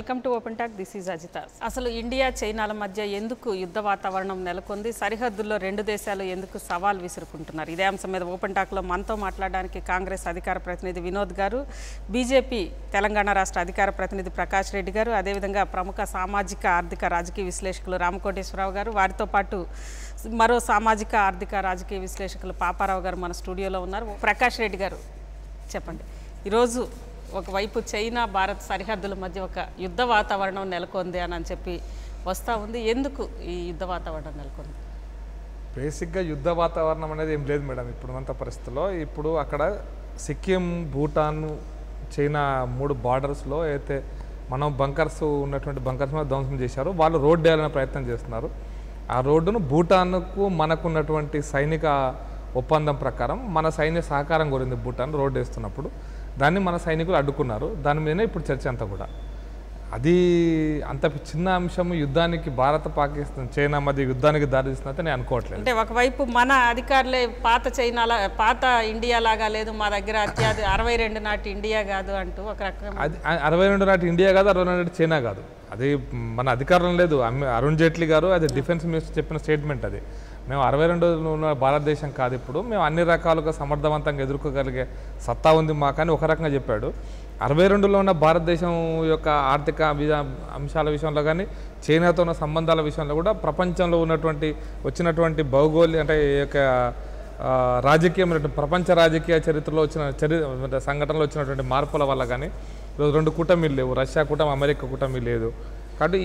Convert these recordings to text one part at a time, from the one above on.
Welcome to open talk. This is Ajitha. అసలు India చైనాల మధ్య ఎందుకు యుద్ధ వాతావరణం నెలకొంది? సరిహద్దుల్లో రెండు దేశాలు ఎందుకు సవాల్ విసురుకుంటున్నారు? ఇదే అంశం మీద ఓపెన్ టాక్లో మనతో మాట్లాడడానికి కాంగ్రెస్ అధికార ప్రతినిధి వినోద్ గారు, బీజేపీ తెలంగాణ రాష్ట్ర అధికార ప్రతినిధి ప్రకాష్ రెడ్డి గారు, అదేవిధంగా ప్రముఖ సామాజిక ఆర్థిక రాజకీయ విశ్లేషకులు రామకోటేశ్వరరావు గారు, వారితో పాటు మరో సామాజిక ఆర్థిక రాజకీయ విశ్లేషకులు పాపారావు గారు మన స్టూడియోలో ఉన్నారు. ప్రకాష్ రెడ్డి గారు చెప్పండి, ఈరోజు ఒకవైపు చైనా భారత్ సరిహద్దుల మధ్య ఒక యుద్ధ వాతావరణం నెలకొంది అని చెప్పి వస్తూ ఉంది. ఎందుకు ఈ యుద్ధ వాతావరణం నెలకొంది? బేసిక్గా యుద్ధ వాతావరణం అనేది ఏం లేదు మేడం ఇప్పుడున్నంత పరిస్థితుల్లో. ఇప్పుడు అక్కడ సిక్కిం, భూటాన్, చైనా 3 బార్డర్స్లో అయితే మనం బంకర్స్ ఉన్నటువంటి బంకర్స్ మీద ధ్వంసం చేశారు. వాళ్ళు రోడ్డు వేయాలనే ప్రయత్నం చేస్తున్నారు. ఆ రోడ్డును భూటాన్కు మనకున్నటువంటి సైనిక ఒప్పందం ప్రకారం మన సైన్య సహకారం కోరింది భూటాన్ రోడ్డు వేస్తున్నప్పుడు. దాన్ని మన సైనికులు అడ్డుకున్నారు. దాని మీదనే ఇప్పుడు చర్చ అంతా కూడా. అది అంత చిన్న అంశం యుద్ధానికి, భారత పాకిస్తాన్ చైనా మధ్య యుద్ధానికి దారితీస్తుందంటే నేను అనుకోవట్లేదు. అంటే ఒకవైపు మన అధికారులే పాత ఇండియా లాగా లేదు, మా దగ్గర 62 నాటి ఇండియా కాదు అంటూ ఒక రకంగా. అది 62 నాటి ఇండియా కాదు, 62 నాటి చైనా కాదు. అది మన అధికారం లేదు. అరుణ్ జైట్లీ గారు అది డిఫెన్స్ మినిస్టర్ చెప్పిన స్టేట్మెంట్. అది మేము 62 భారతదేశం కాదు, ఇప్పుడు మేము అన్ని రకాలుగా సమర్థవంతంగా ఎదుర్కోగలిగే సత్తా ఉంది మాకని ఒక రకంగా చెప్పాడు. 62లో ఉన్న భారతదేశం యొక్క ఆర్థిక అంశాల విషయంలో కానీ, చైనాతో ఉన్న సంబంధాల విషయంలో కూడా ప్రపంచంలో వచ్చినటువంటి భౌగోళిక అంటే ఈ యొక్క రాజకీయమైన ప్రపంచ రాజకీయ చరిత్రలో వచ్చిన సంఘటనలో వచ్చినటువంటి మార్పుల వల్ల కానీ ఈరోజు 2 కూటమిలు లేవు. రష్యా కూటమి, అమెరికా కూటమి లేదు. కాబట్టి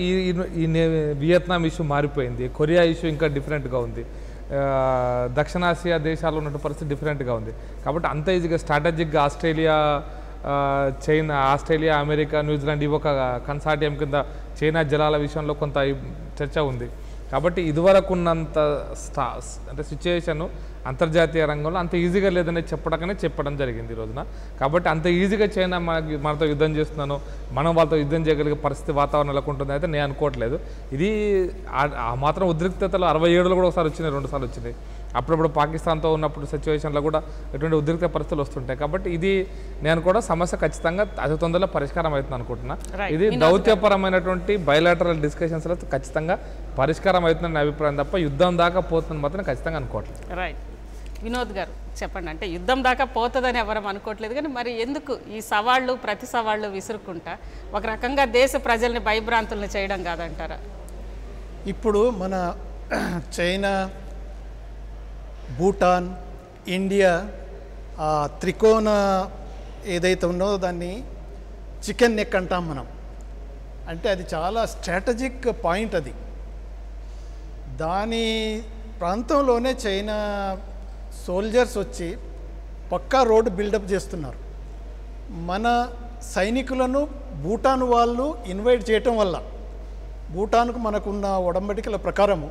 ఈ వియత్నాం ఇష్యూ మారిపోయింది. కొరియా ఇష్యూ ఇంకా డిఫరెంట్గా ఉంది. దక్షిణాసియా దేశాల్లో ఉన్న పరిస్థితి డిఫరెంట్గా ఉంది. కాబట్టి అంత ఈజీగా స్ట్రాటజిక్గా ఆస్ట్రేలియా, అమెరికా, న్యూజిలాండ్ ఇవి ఒక కన్సార్టియం కింద చైనా జలాల విషయంలో కొంత చర్చ ఉంది. కాబట్టి ఇదివరకు ఉన్నంత అంటే సిచ్యుయేషన్ అంతర్జాతీయ రంగంలో అంత ఈజీగా లేదని చెప్పడం జరిగింది ఈ రోజున. కాబట్టి అంత ఈజీగా చైనా మనతో యుద్ధం చేస్తున్నాను, మనం వాళ్ళతో యుద్ధం చేయగలిగే పరిస్థితి వాతావరణం నెలకొంటుంది అయితే నేను అనుకోవట్లేదు. ఇది ఆ మాత్రం ఉద్రిక్తతలు 67లో కూడా ఒకసారి వచ్చినాయి, 2 సార్లు వచ్చినాయి. అప్పుడప్పుడు పాకిస్తాన్తో ఉన్నప్పుడు సిచ్యువేషన్లో కూడా ఎటువంటి ఉద్రిక్త పరిస్థితులు వస్తుంటాయి. కాబట్టి ఇది నేను కూడా సమస్య ఖచ్చితంగా అతి తొందరలో పరిష్కారం అవుతుంది అనుకుంటున్నా. ఇది దౌత్యపరమైనటువంటి బయలాటరల్ డిస్కషన్స్లో ఖచ్చితంగా పరిష్కారం అవుతుందని నా అభిప్రాయం తప్ప యుద్ధం దాకా పోతుందని మాత్రం ఖచ్చితంగా అనుకోవట్లేదు. రైట్. వినోద్ గారు చెప్పండి, అంటే యుద్ధం దాకా పోతుందని ఎవరు అనుకోవట్లేదు, కానీ మరి ఎందుకు ఈ సవాళ్ళు ప్రతి సవాళ్ళు విసురుకుంటా ఒక రకంగా దేశ ప్రజల్ని భయభ్రాంతులను చేయడం కాదంటారా? ఇప్పుడు మన చైనా, భూటాన్, ఇండియా త్రికోణ ఏదైతే ఉన్నదో దాన్ని చికెన్ నెక్ అంటాం మనం. అంటే అది చాలా స్ట్రాటజిక్ పాయింట్. అది దాని ప్రాంతంలోనే చైనా సోల్జర్స్ వచ్చి పక్కా రోడ్డు బిల్డప్ చేస్తున్నారు. మన సైనికులను భూటాన్ వాళ్ళు ఇన్వైట్ చేయటం వల్ల భూటాన్కు మనకున్న ఒడంబడికల ప్రకారము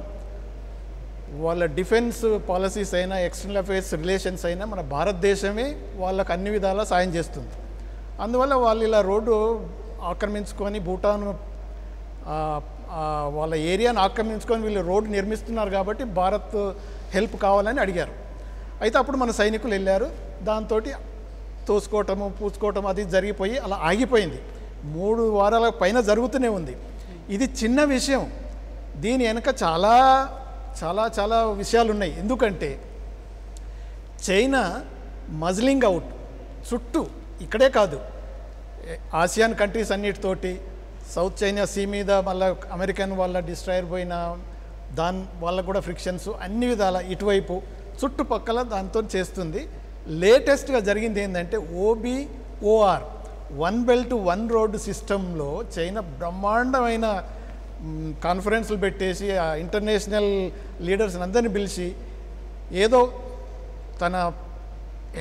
వాళ్ళ డిఫెన్స్ పాలసీస్ అయినా, ఎక్స్టర్నల్ అఫైర్స్ రిలేషన్స్ అయినా మన భారతదేశమే వాళ్ళకు అన్ని విధాలా సాయం చేస్తుంది. అందువల్ల వాళ్ళు ఇలా రోడ్డు ఆక్రమించుకొని భూటాన్ వాళ్ళ ఏరియాను ఆక్రమించుకొని వీళ్ళు రోడ్డు నిర్మిస్తున్నారు. కాబట్టి భారత్ హెల్ప్ కావాలని అడిగారు. అయితే అప్పుడు మన సైనికులు వెళ్ళారు. దాంతో తోసుకోవటము, పూసుకోవటం అది జరిగిపోయి అలా ఆగిపోయింది. 3 వారాల పైన జరుగుతూనే ఉంది. ఇది చిన్న విషయం. దీని వెనక చాలా చాలా చాలా విషయాలు ఉన్నాయి. ఎందుకంటే చైనా మజ్లింగ్ అవుట్ చుట్టూ, ఇక్కడే కాదు ఆసియాన్ కంట్రీస్ అన్నిటితోటి, సౌత్ చైనా సీ మీద మళ్ళీ అమెరికన్ వాళ్ళ డిస్ట్రాయర్ పోయిన వాళ్ళకు కూడా ఫ్రిక్షన్స్ అన్ని విధాల ఇటువైపు చుట్టుపక్కల దాంతో చేస్తుంది. లేటెస్ట్గా జరిగింది ఏంటంటే OBOR 1 Belt 1 Road సిస్టంలో చైనా బ్రహ్మాండమైన కాన్ఫరెన్స్లు పెట్టేసి ఇంటర్నేషనల్ లీడర్స్ని అందరినీ పిలిచి ఏదో తన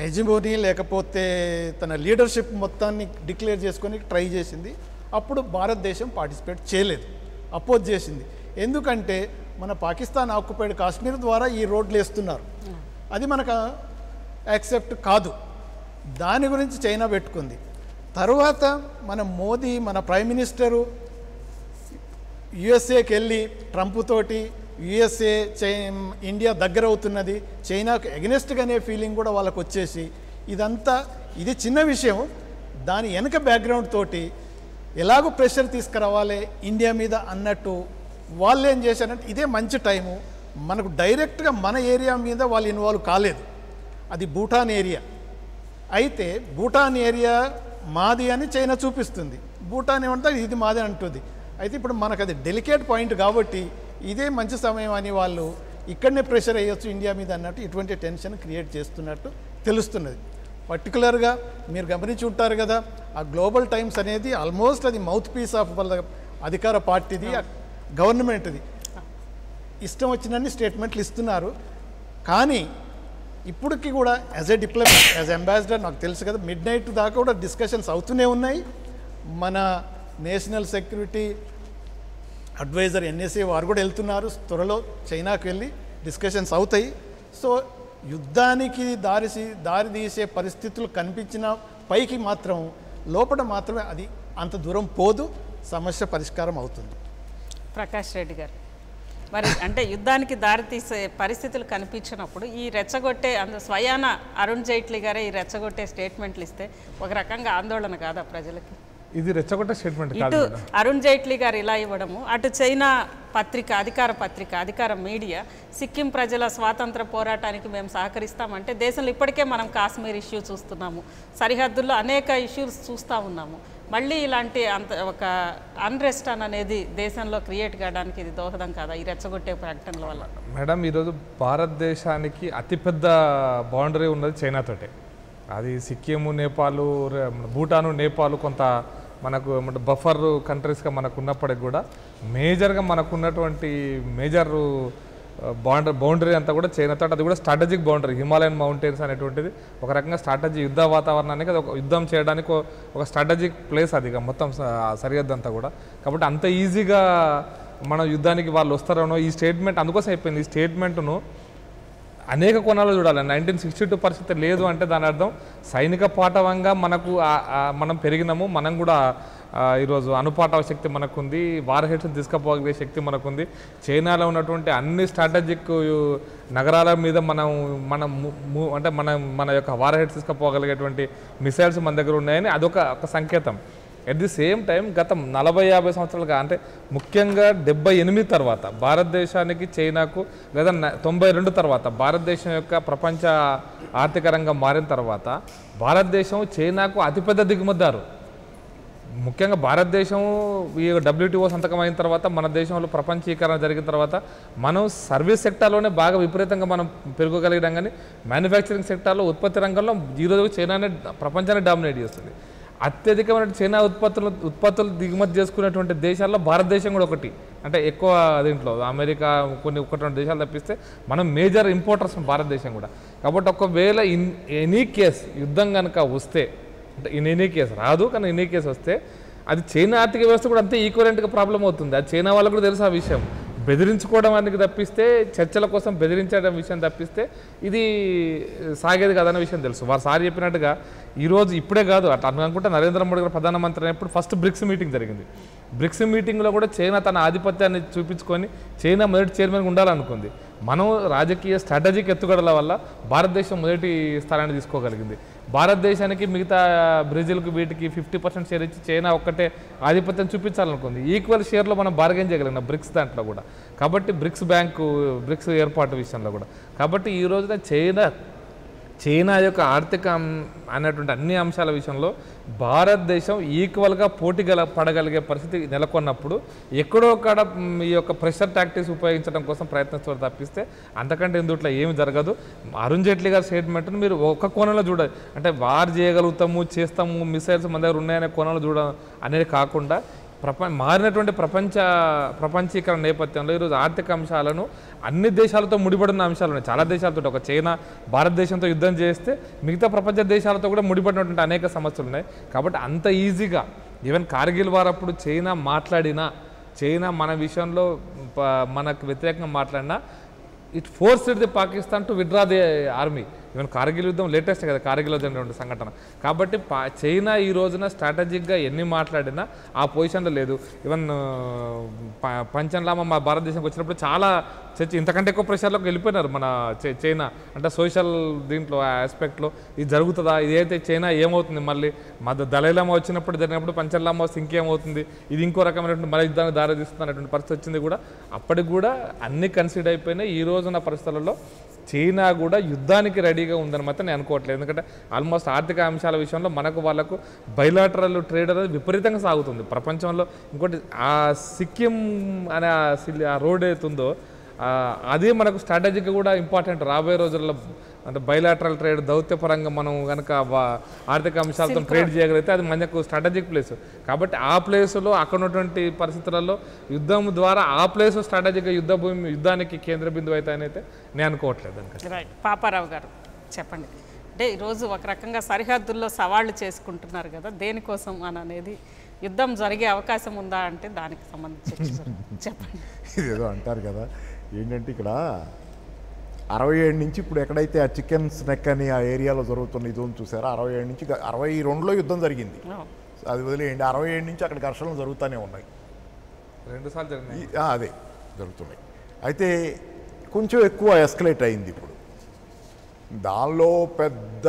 హెజిమోనీ లేకపోతే తన లీడర్షిప్ మొత్తాన్ని డిక్లేర్ చేసుకొని ట్రై చేసింది. అప్పుడు భారతదేశం పార్టిసిపేట్ చేయలేదు, అపోజ్ చేసింది. ఎందుకంటే మన పాకిస్తాన్ ఆక్యుపైడ్ కాశ్మీర్ ద్వారా ఈ రోడ్లు వేస్తున్నారు, అది మనకు యాక్సెప్ట్ కాదు. దాని గురించి చైనా పెట్టుకుంది. తర్వాత మన మోదీ, మన ప్రైమ్ మినిస్టరు యుఎస్ఏకి వెళ్ళి ట్రంప్ తోటి యుఎస్ఏ ఇండియా దగ్గర అవుతున్నది, చైనాకు ఎగనెస్ట్గానే ఫీలింగ్ కూడా వాళ్ళకు వచ్చేసి ఇది చిన్న విషయం. దాని వెనక బ్యాక్గ్రౌండ్ తోటి ఎలాగో ప్రెషర్ తీసుకురావాలి ఇండియా మీద అన్నట్టు వాళ్ళు ఏం చేశారంటే ఇదే మంచి టైము, మనకు డైరెక్ట్గా మన ఏరియా మీద వాళ్ళు ఇన్వాల్వ్ కాలేదు, అది భూటాన్ ఏరియా. అయితే భూటాన్ ఏరియా మాది అని చైనా చూపిస్తుంది, భూటాన్ ఏమంటే ఇది మాది అంటుంది. అయితే ఇప్పుడు మనకు అది డెలికేట్ పాయింట్ కాబట్టి ఇదే మంచి సమయం అని వాళ్ళు ఇక్కడనే ప్రెషర్ అయ్యొచ్చు ఇండియా మీద అన్నట్టు ఇటువంటి టెన్షన్ క్రియేట్ చేస్తున్నట్టు తెలుస్తున్నది. పర్టికులర్గా మీరు గమనించి ఉంటారు కదా, ఆ గ్లోబల్ టైమ్స్ అనేది ఆల్మోస్ట్ అది మౌత్ పీస్ ఆఫ్ వాళ్ళ అధికార పార్టీది, గవర్నమెంట్ది. ఇష్టం వచ్చినన్ని స్టేట్మెంట్లు ఇస్తున్నారు. కానీ ఇప్పటికి కూడా as a diplomat, as ambassador నాకు తెలుసు కదా, మిడ్ నైట్ దాకా కూడా డిస్కషన్స్ అవుతూనే ఉన్నాయి. మన నేషనల్ సెక్యూరిటీ అడ్వైజర్ ఎన్ఎస్ఏ వారు కూడా వెళ్తున్నారు, త్వరలో చైనాకు వెళ్ళి డిస్కషన్స్ అవుతాయి. సో యుద్ధానికి దారి తీసే పరిస్థితులు కనిపించిన పైకి మాత్రం లోపల మాత్రమే అది అంత దూరం పోదు, సమస్య పరిష్కారం అవుతుంది. ప్రకాష్ రెడ్డి గారు, మరి అంటే యుద్ధానికి దారితీసే పరిస్థితులు కనిపించినప్పుడు ఈ రెచ్చగొట్టే స్వయాన అరుణ్ జైట్లీ గారే ఈ రెచ్చగొట్టే స్టేట్మెంట్లు ఇస్తే ఒక రకంగా ఆందోళన కాదా ప్రజలకి? ఇది రెచ్చగొట్టే స్టేట్మెంట్ ఇటు అరుణ్ జైట్లీ గారు ఇలా ఇవ్వడము, అటు చైనా పత్రిక, అధికార మీడియా సిక్కిం ప్రజల స్వాతంత్ర పోరాటానికి మేము సహకరిస్తామంటే, దేశంలో ఇప్పటికే మనం కాశ్మీర్ ఇష్యూ చూస్తున్నాము, సరిహద్దుల్లో అనేక ఇష్యూస్ చూస్తూ ఉన్నాము. మళ్ళీ ఇలాంటి ఒక అన్రెస్ట్ అనేది దేశంలో క్రియేట్ కావడానికి ఇది దోహదం కాదా ఈ రెచ్చగొట్టే ప్రకటనల వల్ల? మేడం, ఈరోజు భారతదేశానికి అతిపెద్ద బౌండరీ ఉన్నది చైనాతోటే. అది సిక్కిము, నేపాలు, భూటాను, నేపాలు కొంత మనకు బఫర్ కంట్రీస్గా మనకు ఉన్నప్పటికి కూడా మేజర్గా మనకున్నటువంటి మేజర్ బౌండరీ అంతా కూడా చైనాతో, అది కూడా స్ట్రాటజిక్ బౌండరీ. హిమాలయన్ మౌంటైన్స్ అనేటువంటిది ఒక రకంగా స్ట్రాటజీ, యుద్ధ వాతావరణానికి అది ఒక యుద్ధం చేయడానికి ఒక స్ట్రాటజిక్ ప్లేస్ అది మొత్తం సరిహద్దు అంతా కూడా. కాబట్టి అంత ఈజీగా మన యుద్ధానికి వాళ్ళు వస్తారనో ఈ స్టేట్మెంట్ అందుకోసం అయిపోయింది. ఈ స్టేట్మెంట్ను అనేక కోణాలు చూడాలి. 1962 పరిస్థితి లేదు అంటే దాని అర్థం సైనిక పాఠవంగా మనం పెరిగినాము, మనం కూడా ఈరోజు అనుపాటవ శక్తి మనకుంది, వార్ హెడ్స్ని తీసుకుపోగలిగే శక్తి మనకుంది. చైనాలో ఉన్నటువంటి అన్ని స్ట్రాటజిక్ నగరాల మీద అంటే మన యొక్క వార్ హెడ్స్ తీసుకుపోగలిగేటువంటి మిసైల్స్ మన దగ్గర ఉన్నాయని అదొక సంకేతం. ఎట్ ది సేమ్ టైం గత 40-50 సంవత్సరాలుగా, అంటే ముఖ్యంగా 78 తర్వాత భారతదేశానికి చైనాకు, లేదా 92 తర్వాత భారతదేశం యొక్క ప్రపంచ ఆర్థిక రంగం మారిన తర్వాత భారతదేశం చైనాకు అతిపెద్ద దిగుమతిదారు. ముఖ్యంగా భారతదేశం ఈ WTO సంతకం అయిన తర్వాత, మన దేశంలో ప్రపంచీకరణ జరిగిన తర్వాత మనం సర్వీస్ సెక్టార్లోనే బాగా విపరీతంగా మనం పెరగగలిగినాం. కానీ మ్యానుఫ్యాక్చరింగ్ సెక్టార్లో, ఉత్పత్తి రంగంలో ఈరోజు చైనానే ప్రపంచాన్ని డామినేట్ చేస్తుంది. అత్యధికమైన చైనా ఉత్పత్తులు దిగుమతి చేసుకునేటువంటి దేశాల్లో భారతదేశం కూడా ఒకటి. అంటే ఎక్కువ దీంట్లో అమెరికా, ఒకటి దేశాలు తప్పిస్తే మనం మేజర్ ఇంపోర్టర్స్ భారతదేశం కూడా. కాబట్టి ఒకవేళ ఎనీ కేస్ యుద్ధం కనుక వస్తే, అంటే ఎనీ కేసు రాదు కానీ ఎనీ కేసు వస్తే అది చైనా ఆర్థిక వ్యవస్థ కూడా అంతే ఈక్వలెంట్గా ప్రాబ్లం అవుతుంది. అది చైనా వాళ్ళకు కూడా తెలుసు ఆ విషయం. బెదిరించుకోవడం అనేది తప్పిస్తే, చర్చల కోసం బెదిరించడం విషయం తప్పిస్తే ఇది సాగేది కాదన్న విషయం తెలుసు. వారు సార్ చెప్పినట్టుగా ఈరోజు ఇప్పుడే కాదు, అట్లా అనుకుంటే నరేంద్ర మోడీ గారు ప్రధానమంత్రి అయినప్పుడు ఫస్ట్ బ్రిక్స్ మీటింగ్ జరిగింది. బ్రిక్స్ మీటింగ్లో కూడా చైనా తన ఆధిపత్యాన్ని చూపించుకొని చైనా మొదటి చైర్మన్గా ఉండాలనుకుంది. మనం రాజకీయ స్ట్రాటజిక్ ఎత్తుగడల వల్ల భారతదేశం మొదటి స్థానాన్ని తీసుకోగలిగింది. భారతదేశానికి మిగతా బ్రెజిల్కి వీటికి 50% షేర్ ఇచ్చి చైనా ఒక్కటే ఆధిపత్యం చూపించాలనుకుంది. ఈక్వల్ షేర్లో మనం బార్గెన్ చేయగలిగిన బ్రిక్స్ దాంట్లో కూడా. కాబట్టి బ్రిక్స్ ఏర్పాటు విషయంలో కూడా. కాబట్టి ఈ రోజున చైనా యొక్క ఆర్థిక అనేటువంటి అన్ని అంశాల విషయంలో భారతదేశం ఈక్వల్గా పడగలిగే పరిస్థితి నెలకొన్నప్పుడు ఎక్కడో అక్కడ ఈ యొక్క ప్రెషర్ టాక్టిక్స్ ఉపయోగించడం కోసం ప్రయత్నిస్తారు తప్పిస్తే అంతకంటే ఇందుట్లో ఏమి జరగదు. అరుణ్ జైట్లీ గారి స్టేట్మెంట్ను మీరు ఒక కోణంలో చూడాలి. అంటే వార్ చేయగలుగుతాము, చేస్తాము, మిసైల్స్ మన దగ్గర ఉన్నాయనే కోణంలో అనేది కాకుండా మారినటువంటి ప్రపంచీకరణ నేపథ్యంలో ఈరోజు ఆర్థిక అంశాలను అన్ని దేశాలతో ముడిపడిన అంశాలు ఉన్నాయి. చాలా దేశాలతో, ఒక చైనా భారతదేశంతో యుద్ధం చేస్తే మిగతా ప్రపంచ దేశాలతో కూడా ముడిపడినటువంటి అనేక సమస్యలు ఉన్నాయి. కాబట్టి అంత ఈజీగా ఈవెన్ కార్గిల్ వార్ అప్పుడు చైనా మన విషయంలో మనకు వ్యతిరేకంగా మాట్లాడినా it forced the Pakistan to withdraw the army. Even Kargil యుద్ధం లేటెస్ట్ కదా, కార్గిల్లో జరిగినటువంటి సంఘటన. కాబట్టి చైనా ఈ రోజున స్ట్రాటజిక్గా ఎన్ని మాట్లాడినా ఆ పొజిషన్లో లేదు. ఈవెన్ పంచన్ లామా మా భారతదేశంకి వచ్చినప్పుడు చాలా చర్చ ఇంతకంటే ఎక్కువ ప్రెషర్లోకి వెళ్ళిపోయినారు మన చైనా. అంటే సోషల్ దీంట్లో ఆస్పెక్ట్లో ఇది జరుగుతుందా, ఇదైతే చైనా ఏమవుతుంది, మళ్ళీ దలైలామా వచ్చినప్పుడు జరిగినప్పుడు పంచన్ లామా వస్తే ఇంకేమవుతుంది, ఇది ఇంకో రకమైనటువంటి మళ్ళీ యుద్ధానికి దారితీస్తుంది అనేటువంటి పరిస్థితి వచ్చింది కూడా. అప్పటికి కూడా అన్ని కన్సిడర్ అయిపోయినాయి. ఈ రోజున పరిస్థితులలో చైనా కూడా యుద్ధానికి రెడీగా ఉందని మాత్రం నేను అనుకోవట్లేదు. ఎందుకంటే ఆల్మోస్ట్ ఆర్థిక అంశాల విషయంలో మనకు వాళ్ళకు బైలాటరల్ ట్రేడ్ అనేది విపరీతంగా సాగుతుంది ప్రపంచంలో. ఇంకోటి ఆ సిక్కిం అనే ఆ రోడ్ అవుతుందో అదే మనకు స్ట్రాటజీగా కూడా ఇంపార్టెంట్ రాబోయే రోజుల్లో. అంటే బైలాటరల్ ట్రేడ్ దౌత్యపరంగా మనం కనుక ఆర్థిక అంశాలతో ట్రేడ్ చేయగలిగితే అది మనకు స్ట్రాటజిక్ ప్లేస్. కాబట్టి ఆ ప్లేస్లో అక్కడ ఉన్నటువంటి పరిస్థితులలో యుద్ధం ద్వారా ఆ ప్లేస్ స్ట్రాటజిక్గా యుద్ధానికి కేంద్ర బిందువు అయితే నేను అనుకోవట్లేదు. పాపారావు గారు చెప్పండి. అంటే ఈరోజు ఒక రకంగా సరిహద్దుల్లో సవాళ్లు చేసుకుంటున్నారు కదా, దేనికోసం అని అనేది యుద్ధం జరిగే అవకాశం ఉందా అంటే దానికి సంబంధించి చెప్పండి. ఇదేదో అంటారు కదా, ఏంటంటే ఇక్కడ 67 నుంచి ఇప్పుడు ఎక్కడైతే ఆ చికెన్ స్నెక్ అని ఆ ఏరియాలో జరుగుతున్న ఇది చూసారా, 67 నుంచి 62లో యుద్ధం జరిగింది. అది వదిలేయండి, 67 నుంచి అక్కడ ఘర్షణలు జరుగుతూనే ఉన్నాయి. 2 సార్లు జరిగినాయి. అదే జరుగుతున్నాయి. అయితే కొంచెం ఎక్కువ ఎస్కలేట్ అయింది ఇప్పుడు. దానిలో పెద్ద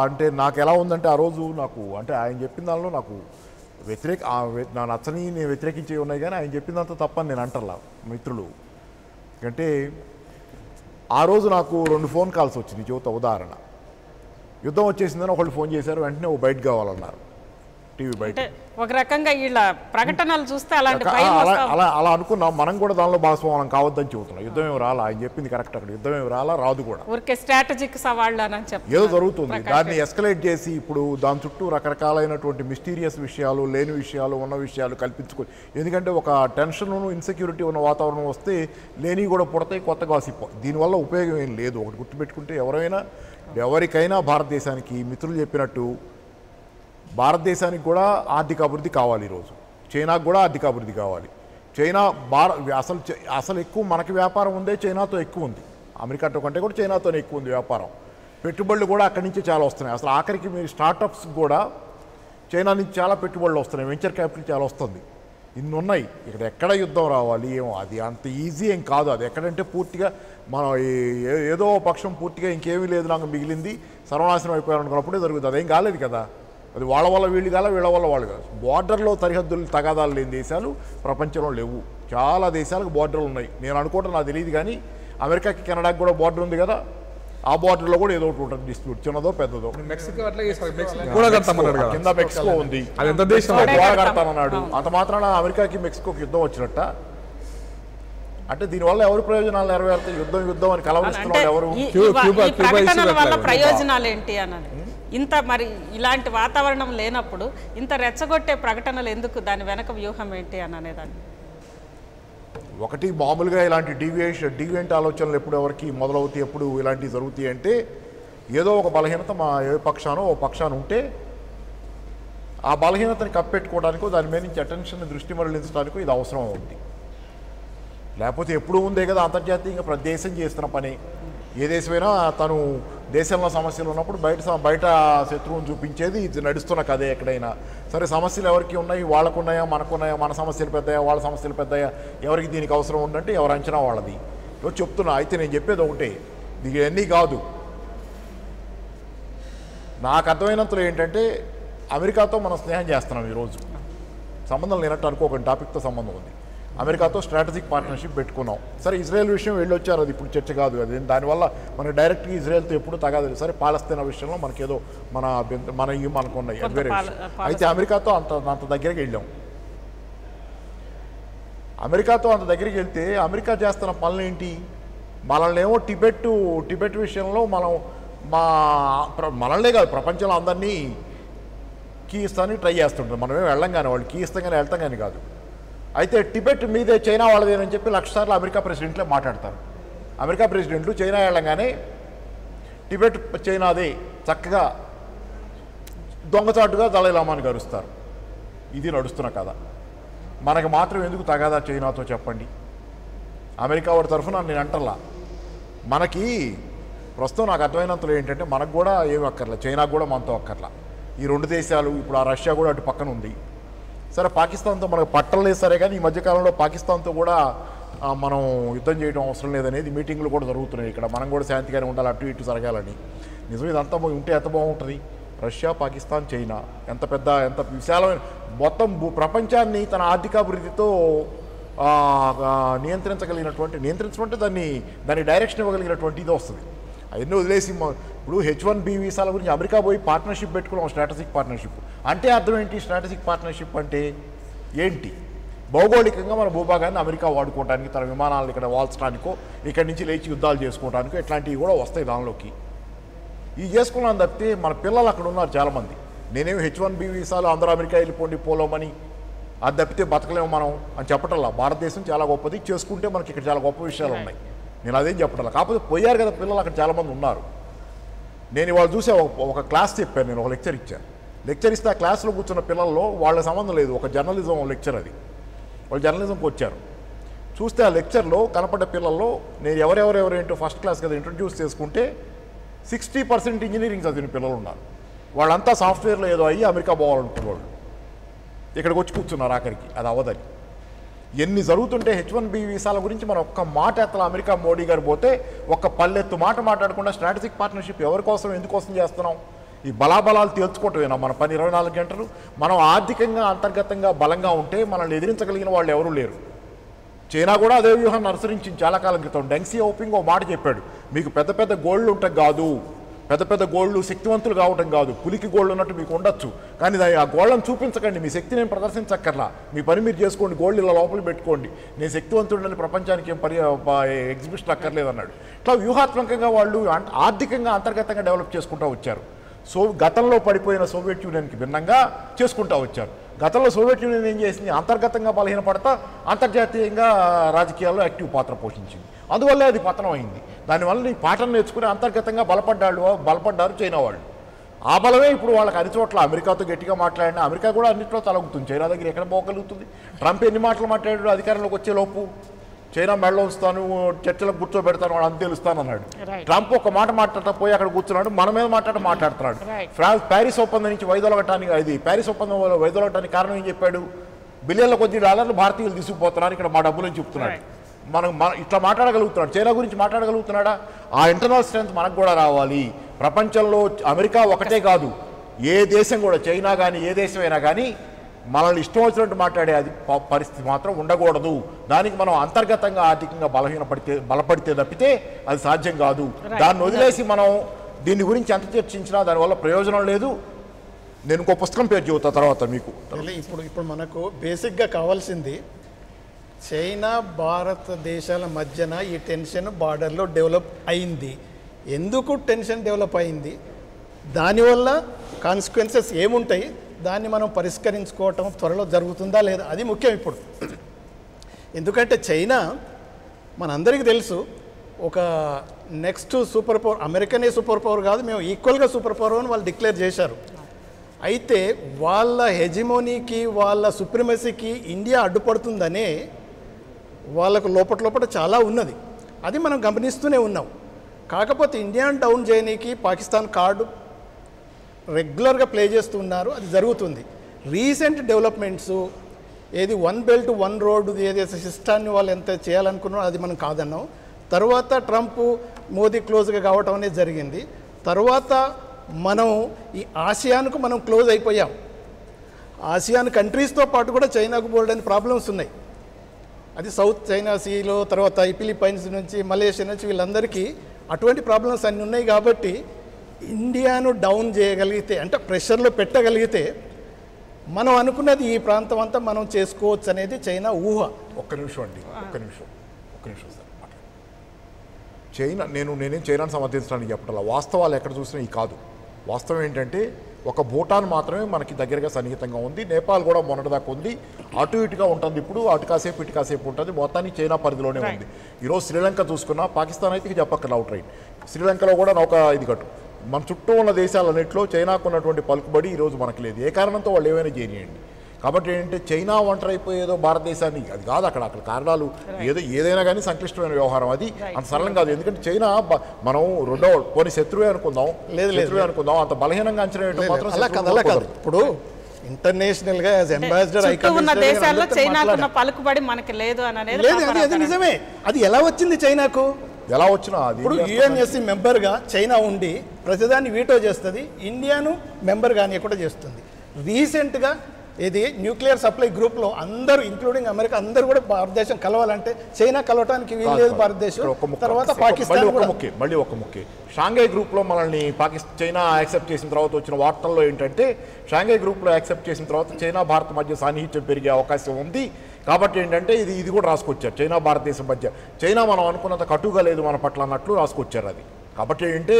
అంటే నాకు ఎలా ఉందంటే ఆ రోజు నాకు అంటే ఆయన చెప్పిన దానిలో నాకు నా నచ్చని నేను వ్యతిరేకించేవి ఉన్నాయి, కానీ ఆయన చెప్పిందంతా తప్పని నేను అంటలా మిత్రులు. ఎందుకంటే ఆ రోజు నాకు 2 ఫోన్ కాల్స్ వచ్చింది. చెబుతా ఉదాహరణ, యుద్ధం వచ్చేసిందని ఒకళ్ళు ఫోన్ చేశారు, వెంటనే ఓ బయట కావాలన్నారు టీవీ బయట. ఒక రకంగా వీళ్ళ ప్రకటనలు చూస్తే అలా అనుకున్నాం. మనం కూడా దానిలో భాగస్వామ్యం కావద్దని చెబుతున్నాం. యుద్ధం ఏమి రాలా, ఆయన చెప్పింది కరెక్ట్, అక్కడ యుద్ధం ఏమి రాలా, రాదు కూడా. స్ట్రాటజిక్ సవాళ్ళు ఏదో జరుగుతుంది, దాన్ని ఎస్కలేట్ చేసి ఇప్పుడు దాని చుట్టూ రకరకాలైనటువంటి మిస్టీరియస్ విషయాలు, లేని విషయాలు, ఉన్న విషయాలు కల్పించుకొని. ఎందుకంటే ఒక టెన్షన్ ఇన్సెక్యూరిటీ ఉన్న వాతావరణం వస్తే లేని కూడా పుడతాయి, కొత్త గాసిప్. దీనివల్ల ఉపయోగం ఏం లేదు. ఒకటి గుర్తుపెట్టుకుంటే ఎవరికైనా భారతదేశానికి మిత్రులు చెప్పినట్టు భారతదేశానికి కూడా ఆర్థిక అభివృద్ధి కావాలి. ఈరోజు చైనాకు కూడా ఆర్థిక అభివృద్ధి కావాలి. చైనా అసలు ఎక్కువ మనకి వ్యాపారం ఉందే చైనాతో ఎక్కువ ఉంది. అమెరికాతో కంటే కూడా చైనాతోనే ఎక్కువ ఉంది వ్యాపారం. పెట్టుబడులు కూడా అక్కడి నుంచి చాలా వస్తున్నాయి. అసలు ఆఖరికి మీరు స్టార్టప్స్ కూడా చైనా నుంచి చాలా పెట్టుబడులు వస్తున్నాయి, వెంచర్ క్యాపిటల్ చాలా వస్తుంది. ఇన్ని ఉన్నాయి. ఇక్కడ ఎక్కడ యుద్ధం రావాలి ఏమో, అది అంత ఈజీ ఏం కాదు. అది ఎక్కడంటే పూర్తిగా మనం ఏదో పక్షం పూర్తిగా ఇంకేమీ లేదు నాకు మిగిలింది సర్వనాశనం అయిపోయారు అనుకున్నప్పుడే జరుగుతుంది. అదేం కాలేదు కదా. అది వాళ్ళ వల్ల వీళ్ళు కాల, వీళ్ళ వల్ల వాళ్ళు కాదు. బోర్డర్లో సరిహద్దులు తగాదాలు లేని దేశాలు ప్రపంచంలో లేవు. చాలా దేశాలకు బోర్డర్లు ఉన్నాయి. నేను అనుకోవటం నాకు తెలియదు, కానీ అమెరికాకి కెనడాకి కూడా బోర్డర్ ఉంది కదా, ఆ బోర్డర్లో కూడా ఏదో ఒకటి ఉంటుంది డిస్ప్యూట్, చిన్నదో పెద్దదో. కింద మెక్సికో ఉంది, కడతానన్నాడు. అంత మాత్రాన అమెరికాకి మెక్సికోకి యుద్ధం వచ్చినట్ట. అంటే దీనివల్ల ఎవరు ప్రయోజనాలు నెరవేరుతాయి? యుద్ధం అని కలవరిస్తున్నారు ఎవరు? ప్రయోజనాలు ఏంటి అన్నది ఇంత మరి ఇలాంటి వాతావరణం లేనప్పుడు ఇంత రెచ్చగొట్టే ప్రకటనలు ఎందుకు? దాని వెనక వ్యూహం ఏంటి అని అనేదాన్ని. ఒకటి మామూలుగా ఇలాంటి డీవియంట్ ఆలోచనలు ఎప్పుడు ఎవరికి మొదలవుతాయి, ఎప్పుడు ఇలాంటివి జరుగుతాయి అంటే ఏదో ఒక బలహీనత ఏ పక్షాన ఉంటే ఆ బలహీనతని కప్పెట్టుకోవడానికో దాని మీద నుంచి అటెన్షన్ దృష్టి మరలించడానికో ఇది అవసరం అవుతుంది. లేకపోతే ఎప్పుడు ఉందే కదా అంతర్జాతీయంగా ప్రతి దేశం చేస్తున్న పని. ఏ దేశమైనా తను దేశంలో సమస్యలు ఉన్నప్పుడు బయట శత్రువుని చూపించేది ఇది నడుస్తున్న కథే ఎక్కడైనా సరే. సమస్యలు ఎవరికి ఉన్నాయి, వాళ్ళకున్నాయా మనకున్నాయా, మన సమస్యలు పెద్దయా వాళ్ళ సమస్యలు పెద్దయా, ఎవరికి దీనికి అవసరం ఉందంటే ఎవరు అంచనా వాళ్ళది. ఈరోజు చెప్తున్నా. అయితే నేను చెప్పేది ఒకటే, ఇది అన్నీ కాదు. నాకు అర్థమైనంతలో ఏంటంటే అమెరికాతో మనం స్నేహం చేస్తున్నాం ఈరోజు. సంబంధం లేనట్టు అనుకోకండి, టాపిక్తో సంబంధం ఉంది. అమెరికాతో స్ట్రాటజిక్ పార్ట్నర్షిప్ పెట్టుకున్నాం. సరే ఇజ్రాయెల్ విషయం వెళ్ళొచ్చారు, అది ఇప్పుడు చర్చ కాదు. అది దానివల్ల మనకి డైరెక్ట్గా ఇజ్రాయెల్తో ఎప్పుడు తగాదు. సరే పాలస్తీనా విషయంలో మనకేదో మనకున్నాయి, అది వేరే విషయం. అయితే అమెరికాతో అంత దగ్గరికి వెళ్ళాం. అమెరికాతో అంత దగ్గరికి వెళ్తే అమెరికా చేస్తున్న పనులు ఏంటి? మనల్ని ఏమో టిబెట్ విషయంలో మనల్నే కాదు ప్రపంచంలో అందరినీ కీ ఇస్తానికి ట్రై చేస్తుంటారు. మనమేం వెళ్ళం కానీ వాళ్ళు కీ ఇస్తాం కానీ వెళ్తాం కానీ కాదు. అయితే టిబెట్ మీదే చైనా వాళ్ళదేనని చెప్పి 1,00,000 సార్లు అమెరికా ప్రెసిడెంట్లే మాట్లాడతారు. అమెరికా ప్రెసిడెంట్లు చైనా వెళ్ళంగానే టిబెట్ చైనాదే చక్కగా దొంగచాటుగా దలైలామాని గరుస్తారు. ఇది నడుస్తున్న కథ. మనకు మాత్రం ఎందుకు తగాదా చైనాతో చెప్పండి? అమెరికా వాడి తరఫున నేను అంటల్లా. మనకి ప్రస్తుతం నాకు అర్థమైనంతలో ఏంటంటే మనకు కూడా ఏమి అక్కర్లా, చైనాకు కూడా మనతో అక్కర్లా. ఈ రెండు దేశాలు ఇప్పుడు ఆ రష్యా కూడా అటు పక్కన ఉంది. సరే పాకిస్తాన్తో మనకు పట్టలేదు సరే, కానీ ఈ మధ్యకాలంలో పాకిస్తాన్తో కూడా మనం యుద్ధం చేయడం అవసరం లేదనేది మీటింగ్లు కూడా జరుగుతున్నాయి. ఇక్కడ మనం కూడా శాంతిగానే ఉండాలి, అటు ఇటు జరగాలని. నిజం ఇదంతా ఉంటే ఎంత బాగుంటుంది. రష్యా, పాకిస్తాన్, చైనా ఎంత విశాలమైన మొత్తం ప్రపంచాన్ని తన ఆర్థికాభివృద్ధితో నియంత్రించడం అంటే దాన్ని డైరెక్షన్ ఇవ్వగలిగినటువంటి ఇది వస్తుంది. అవన్నీ వదిలేసి ఇప్పుడు H1B వీసాల గురించి అమెరికా పోయి పార్ట్నర్షిప్ పెట్టుకున్నాం, స్ట్రాటజిక్ పార్ట్నర్షిప్. అంటే అర్థం ఏంటి? స్ట్రాటజిక్ పార్ట్నర్షిప్ అంటే ఏంటి? భౌగోళికంగా మన భూభాగాన్ని అమెరికా వాడుకోవడానికి, తన విమానాలను ఇక్కడ వాల్చడానికో, ఇక్కడి నుంచి లేచి యుద్ధాలు చేసుకోవడానికో ఇట్లాంటివి కూడా వస్తాయి దానిలోకి. ఇది చేసుకున్నాను తప్పితే మన పిల్లలు అక్కడ ఉన్నారు చాలామంది. నేనేమి H1B వీసాలు అందరూ అమెరికా వెళ్ళిపోండి పోలోమని అది తప్పితే బతకలేము మనం అని చెప్పటల్లా. భారతదేశం చాలా గొప్పది, చేసుకుంటే మనకి ఇక్కడ చాలా గొప్ప విషయాలు ఉన్నాయి. నేను అదేం చెప్పటల్లా. కాకపోతే పోయారు కదా పిల్లలు, అక్కడ చాలామంది ఉన్నారు. నేను ఇవాళ చూసే ఒక క్లాస్ చెప్పాను, నేను ఒక లెక్చర్ ఇచ్చాను. లెక్చర్ ఇస్తే ఆ క్లాస్లో కూర్చున్న పిల్లల్లో వాళ్ళ సంబంధం లేదు, ఒక జర్నలిజం లెక్చర్ అది. వాళ్ళు జర్నలిజంకి వచ్చారు. చూస్తే ఆ లెక్చర్లో కనపడ్డ పిల్లల్లో నేను ఎవరెవరేంటో ఫస్ట్ క్లాస్ కదా ఇంట్రడ్యూస్ చేసుకుంటే 60% ఇంజనీరింగ్ చదివిన పిల్లలు ఉన్నారు. వాళ్ళంతా సాఫ్ట్వేర్లో ఏదో అయ్యి అమెరికా పోవాలనుకున్న వాళ్ళు ఇక్కడికి వచ్చి కూర్చున్నారు ఆఖరికి. అది అవ్వదని ఎన్ని జరుగుతుంటే H1B వీసాల గురించి మనం ఒక్క మాట ఎత్తల. అమెరికా మోడీ గారు పోతే ఒక్క పల్లెత్తు మాట మాట్లాడకుండా స్ట్రాటజిక్ పార్ట్నర్షిప్ ఎవరి కోసం ఎందుకోసం చేస్తున్నాం? ఈ బలాబలాలు తేల్చుకోవటమేనా మన పని? 24 గంటలు మనం ఆర్థికంగా అంతర్గతంగా బలంగా ఉంటే మనల్ని ఎదిరించగలిగిన వాళ్ళు ఎవరూ లేరు. చైనా కూడా అదే వ్యూహాన్ని అనుసరించింది చాలా కాలం క్రితం. డెంగ్ సియాఓపింగ్ ఓ మాట చెప్పాడు, మీకు పెద్ద పెద్ద గోల్డ్లు ఉంటాం కాదు, పెద్ద పెద్ద గోల్డ్లు శక్తివంతులు కావటం కాదు, పులికి గోల్డ్ ఉన్నట్టు మీకు ఉండొచ్చు, కానీ ఆ గోల్డ్ని చూపించకండి, మీ శక్తి నేను ప్రదర్శించక్కర్లా, మీ పని మీరు చేసుకోండి, గోల్డ్ ఇలా లోపల పెట్టుకోండి, నేను శక్తివంతుడిని ప్రపంచానికి ఏం ఎగ్జిబిషన్ అక్కర్లేదు అన్నాడు. ఇట్లా వ్యూహాత్మకంగా వాళ్ళు ఆర్థికంగా అంతర్గతంగా డెవలప్ చేసుకుంటూ వచ్చారు. గతంలో పడిపోయిన సోవియట్ యూనియన్కి భిన్నంగా చేసుకుంటూ వచ్చారు. గతంలో సోవియట్ యూనియన్ ఏం చేసింది? అంతర్గతంగా బలహీనపడతా అంతర్జాతీయంగా రాజకీయాల్లో యాక్టివ్ పాత్ర పోషించింది. అందువల్లే అది పతనం అయింది. దానివల్ల ఈ పాఠం నేర్చుకుని అంతర్గతంగా బలపడ్డారు చైనా వాళ్ళు. ఆ బలమే ఇప్పుడు వాళ్ళకి అన్ని చోట్ల అమెరికాతో గట్టిగా మాట్లాడినా అమెరికా కూడా అన్నింటిలో తలగుతుంది. చైనా దగ్గర ఎక్కడ పోగలుగుతుంది? ట్రంప్ ఎన్ని మాటలు మాట్లాడాడు అధికారంలోకి వచ్చే లోపు? చైనా మెడలో ఉంచుతాను, చర్చలకు కూర్చోబెడతాను, వాడు అంత తెలుస్తాను అన్నాడు. ట్రంప్ ఒక మాట మాట్లాడటం పోయి అక్కడ కూర్చున్నాడు, మన మీద మాట్లాడుతున్నాడు. ప్యారిస్ ఒప్పందం నుంచి వైదొలగటానికి ప్యారిస్ ఒప్పందం వైదొలగటానికి కారణం ఏం చెప్పాడు? బిలియన్ల కొద్ది డాలర్లు భారతీయులు తీసుకుపోతున్నారు, ఇక్కడ మా డబ్బులని చెప్తున్నాడు. మనం ఇట్లా మాట్లాడగలుగుతున్నాడు. చైనా గురించి మాట్లాడగలుగుతున్నాడా? ఆ ఇంటర్నల్ స్ట్రెంత్ మనకు కూడా రావాలి. ప్రపంచంలో అమెరికా ఒకటే కాదు, ఏ దేశం కూడా, చైనా కానీ ఏ దేశమైనా కానీ మనల్ని ఇష్టం వచ్చినట్టు మాట్లాడే అది పరిస్థితి మాత్రం ఉండకూడదు. దానికి మనం అంతర్గతంగా ఆర్థికంగా బలపడితే తప్పితే అది సాధ్యం కాదు. దాన్ని వదిలేసి మనం దీని గురించి ఎంత చర్చించినా దానివల్ల ప్రయోజనం లేదు. నేను ఇంకో పుస్తకం పేరు చెబుతా తర్వాత మీకు. ఇప్పుడు మనకు బేసిక్గా కావాల్సింది చైనా భారతదేశాల మధ్యన ఈ టెన్షన్ బార్డర్లో డెవలప్ అయింది. ఎందుకు టెన్షన్ డెవలప్ అయింది, దానివల్ల కాన్సిక్వెన్సెస్ ఏముంటాయి, దాన్ని మనం పరిష్కరించుకోవటం త్వరలో జరుగుతుందా లేదా, అది ముఖ్యం ఇప్పుడు. ఎందుకంటే చైనా మనందరికీ తెలుసు ఒక నెక్స్ట్ సూపర్ పవర్, అమెరికనే సూపర్ పవర్ కాదు, మేము ఈక్వల్గా సూపర్ పవర్ అని వాళ్ళు డిక్లేర్ చేశారు. అయితే వాళ్ళ హెజిమోనీకి, వాళ్ళ సుప్రిమసీకి ఇండియా అడ్డుపడుతుందనే వాళ్ళకు లోపల చాలా ఉన్నది. అది మనం గమనిస్తూనే ఉన్నాం. కాకపోతే ఇండియాను డౌన్ చేయడానికి పాకిస్తాన్ కార్డు రెగ్యులర్గా ప్లే చేస్తున్నారు, అది జరుగుతుంది. రీసెంట్ డెవలప్మెంట్స్ ఏది 1 బెల్ట్ 1 రోడ్ ఏదైతే సిస్టాన్ని వాళ్ళు ఎంత చేయాలనుకున్నారో అది మనం కాదన్నాం. తర్వాత ట్రంప్ మోదీ క్లోజ్గా కావటం అనేది జరిగింది. తర్వాత మనం ఈ ఆసియాన్కు మనం క్లోజ్ అయిపోయాం. ఆసియాన్ కంట్రీస్తో పాటు కూడా చైనాకు బోల్డ్ అని ప్రాబ్లమ్స్ ఉన్నాయి. అది సౌత్ చైనా సీలో, తర్వాత ఈ ఫిలిప్పైన్స్ నుంచి, మలేషియా నుంచి వీళ్ళందరికీ అటువంటి ప్రాబ్లమ్స్ అన్నీ ఉన్నాయి. కాబట్టి ఇండియాను డౌన్ చేయగలిగితే, అంటే ప్రెషర్లో పెట్టగలిగితే మనం అనుకున్నది ఈ ప్రాంతం అంతా మనం చేసుకోవచ్చు అనేది చైనా ఊహ. ఒక్క నిమిషం సార్. చైనా నేనేం చైనాను సమర్థించడానికి చెప్పట్లా, వాస్తవాలు ఎక్కడ చూసినా ఈ కాదు. వాస్తవం ఏంటంటే ఒక భూటాన్ మాత్రమే మనకి దగ్గరగా సన్నిహితంగా ఉంది. నేపాల్ కూడా మొన్నటిదాకా ఉంది, అటు ఇటుగా ఉంటుంది. ఇప్పుడు అటు కాసేపు ఇటు కాసేపు ఉంటుంది. మొత్తానికి చైనా పరిధిలోనే ఉంది. ఈరోజు శ్రీలంక చూసుకున్నా, పాకిస్తాన్ అయితే చెప్పక్కర్ల అవుట్ రైట్. శ్రీలంకలో కూడా నౌక ఇది కట్టు. మన చుట్టూ ఉన్న దేశాలన్నింటిలో చైనాకు ఉన్నటువంటి పలుకుబడి ఈరోజు మనకు లేదు. ఏ కారణంతో వాళ్ళు ఏమైనా చేయనియండి. కాబట్టి ఏంటంటే చైనా ఒంటరి అయిపోయేదో భారతదేశాన్ని అది కాదు, అక్కడ కారణాలు ఏదైనా కానీ సంక్లిష్టమైన వ్యవహారం, అది అంత సరళం కాదు. ఎందుకంటే చైనా మనం రెండో పోనీ శత్రువే అనుకుందాం, అంత బలహీనంగా అంచనా వేయడం మాత్రం ఇప్పుడు ఇంటర్నేషనల్ గా అంబాసిడర్ ఉన్న దేశాల్లో చైనాకున్న పలుకుబడి మనకి లేదు అనేది లేదు. అది నిజమే. అది ఎలా వచ్చింది చైనాకు? ఎలా వచ్చినా ఇప్పుడు యుఎన్ఎస్సి మెంబర్గా చైనా ఉండి ప్రతిదాన్ని వీటో చేస్తుంది, ఇండియాను మెంబర్ కానీ కూడా చేస్తుంది. రీసెంట్గా ఇది న్యూక్లియర్ సప్లై గ్రూప్లో అందరూ ఇంక్లూడింగ్ అమెరికా అందరూ కూడా భారతదేశం కలవాలంటే చైనా కలవటానికి వీల్లేదు భారతదేశం. తర్వాత పాకిస్తాన్ మళ్ళీ ఒక ముఖ్య షాంఘై గ్రూప్లో మనల్ని చైనా యాక్సెప్ట్ చేసిన తర్వాత వచ్చిన వార్తల్లో ఏంటంటే షాంఘై గ్రూప్లో యాక్సెప్ట్ చేసిన తర్వాత చైనా భారత్ మధ్య సాన్నిహిత్యం పెరిగే అవకాశం ఉంది. కాబట్టి ఏంటంటే ఇది కూడా రాసుకొచ్చారు, చైనా భారతదేశం మధ్య చైనా మనం అనుకున్నంత కటుగా లేదు మన పట్ల అన్నట్లు రాసుకొచ్చారు అది. కాబట్టి ఏంటంటే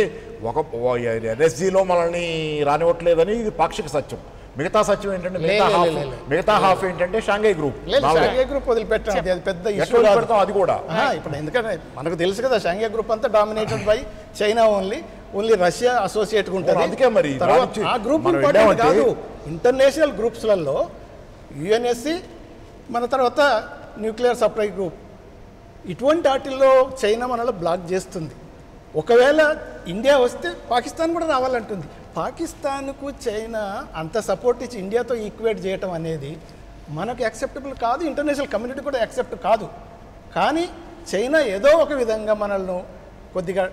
ఎన్ఎస్జీలో మనల్ని రానివ్వట్లేదని ఇది పాక్షిక సత్యం. మిగతా సత్యం ఏంటంటే మిగతా హాఫ్ ఏంటంటే షాంఘై గ్రూప్ వదిలిపెట్టండి, అది పెద్ద ఇష్యూ పెడతాం అది కూడా. ఇప్పుడు ఎందుకంటే మనకు తెలుసు కదా షాంఘై గ్రూప్ అంతా dominated by China only Russia associate ఉంటుంది. అందుకే మరి ఆ గ్రూప్ కాదు, ఇంటర్నేషనల్ గ్రూప్స్లలో యుఎన్ఎస్సి మన తర్వాత న్యూక్లియర్ సప్లై గ్రూప్ ఇటువంటి వాటిల్లో చైనా మనలో బ్లాక్ చేస్తుంది. ఒకవేళ ఇండియా వస్తే పాకిస్తాన్ కూడా రావాలంటుంది. పాకిస్తాన్కు చైనా అంత సపోర్ట్ ఇచ్చి ఇండియాతో ఈక్వేట్ చేయటం అనేది మనకు యాక్సెప్టబుల్ కాదు, ఇంటర్నేషనల్ కమ్యూనిటీ కూడా యాక్సెప్ట్ కాదు. కానీ చైనా ఏదో ఒక విధంగా మనల్ని కొద్దిగా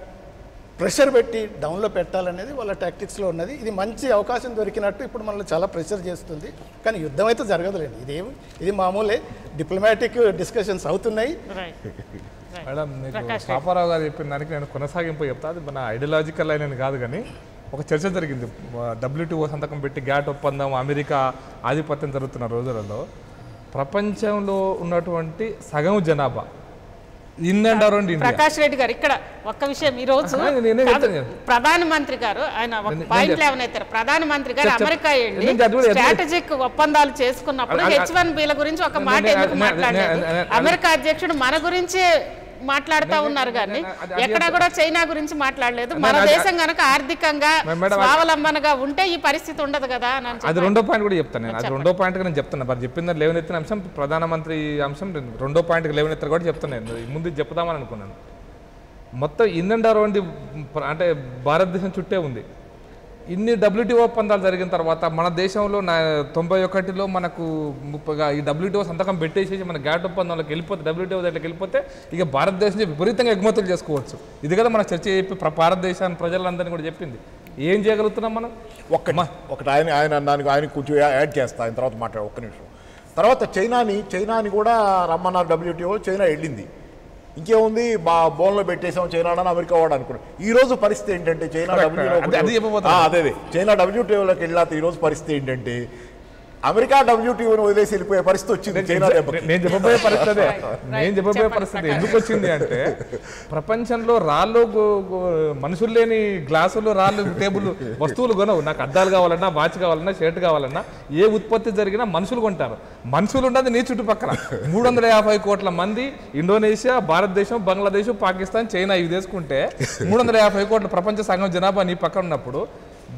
ప్రెషర్ పెట్టి డౌన్లో పెట్టాలనేది వాళ్ళ టాక్టిక్స్లో ఉన్నది. ఇది మంచి అవకాశం దొరికినట్టు ఇప్పుడు మనల్ని చాలా ప్రెషర్ చేస్తుంది. కానీ యుద్ధం అయితే జరగదులేండి, ఇది మామూలే, డిప్లొమాటిక్ డిస్కషన్స్ అవుతున్నాయి. మేడం, మీకు పాపారావు గారు చెప్పిన దానికి నేను కొనసాగింపు చెప్తా. అది మన ఐడియాలజికల్ అయినది కాదు, కానీ ఒక చర్చ జరిగింది. WTO సంతకం పెట్టి గ్యాట్ ఒప్పందం, అమెరికా ఆధిపత్యం జరుగుతున్న రోజులలో ప్రపంచంలో ఉన్నటువంటి సగం జనాభా ప్రకాష్ రెడ్డి గారు ఇక్కడ ఒక్క విషయం, ఈ రోజు ప్రధానమంత్రి గారు ఆయన ఒక పాయింట్ లేవనెత్తారు. ప్రధానమంత్రి గారు అమెరికా వెళ్ళి స్ట్రాటజిక్ ఒప్పందాలు చేసుకున్నప్పుడు H1Bల గురించి ఒక మాట ఎందుకు మాట్లాడలేదు? అమెరికా అధ్యక్షుడు మన గురించి మాట్లాడుతూ ఉన్నారు కానీ ఎక్కడా కూడా చైనా గురించి మాట్లాడలేదు. మన దేశం కనుక ఆర్థికంగా స్వావలంబనగా ఉంటే ఈ పరిస్థితి ఉండదు కదా. అది రెండో పాయింట్ కూడా చెప్తాను నేను. అది రెండో పాయింట్ నేను చెప్తాను. మరి చెప్పిందని లేవనెత్తిన అంశం ప్రధానమంత్రి అంశం రెండో పాయింట్కి లేవనెత్తారు కూడా చెప్తాను. నేను ముందు చెప్తామని అనుకున్నాను. మొత్తం ఇన్నండి అంటే భారతదేశం చుట్టే ఉంది. ఇన్ని WTO ఒప్పందాలు జరిగిన తర్వాత మన దేశంలో 91లో మనకు ఈ WTO సంతకం పెట్టేసేసి మన గ్యాట్ ఒప్పందంలోకి వెళ్ళిపోతే, WTO దాంట్లోకి వెళ్ళిపోతే ఇక భారతదేశం విపరీతంగా ఎగుమతులు చేసుకోవచ్చు. ఇది కదా మన చర్చ చెప్పి భారతదేశాన్ని ప్రజలందరినీ కూడా చెప్పింది. ఏం చేయగలుగుతున్నాం మనం? ఒకటి ఆయన కొంచెం యాడ్ చేస్తా, ఆయన తర్వాత మాట్లాడు ఒక్క నిమిషం. తర్వాత చైనాని కూడా రమ్మన్నారు WTO, చైనా వెళ్ళింది. ఇంకేముంది, బోన్లో పెట్టేసాం చైనా అమెరికా వాడు అనుకున్నాం. ఈ రోజు పరిస్థితి ఏంటంటే చైనా WTOలోకి వెళ్ళాక ఈ రోజు పరిస్థితి ఏంటంటే అమెరికా WTOని వదిలేసి వెళ్ళిపోయే పరిస్థితి వచ్చింది. చైనా నేను చెప్పబోయే పరిస్థితి ఎందుకు వచ్చింది అంటే ప్రపంచంలో రాళ్ళు మనుషులు లేని గ్లాసులు, రాళ్ళు, టేబుల్ వస్తువులు కొనవు. నాకు అద్దాలు కావాలన్నా, వాచ్ కావాలన్నా, షర్ట్ కావాలన్నా ఏ ఉత్పత్తి జరిగినా మనుషులు కొంటారు. మనుషులు ఉన్నది నీ చుట్టుపక్కల 350 కోట్ల మంది. ఇండోనేషియా, భారతదేశం, బంగ్లాదేశ్, పాకిస్తాన్, చైనా ఇవి తీసుకుంటే 350 కోట్ల ప్రపంచ సగం జనాభా నీ పక్కన ఉన్నప్పుడు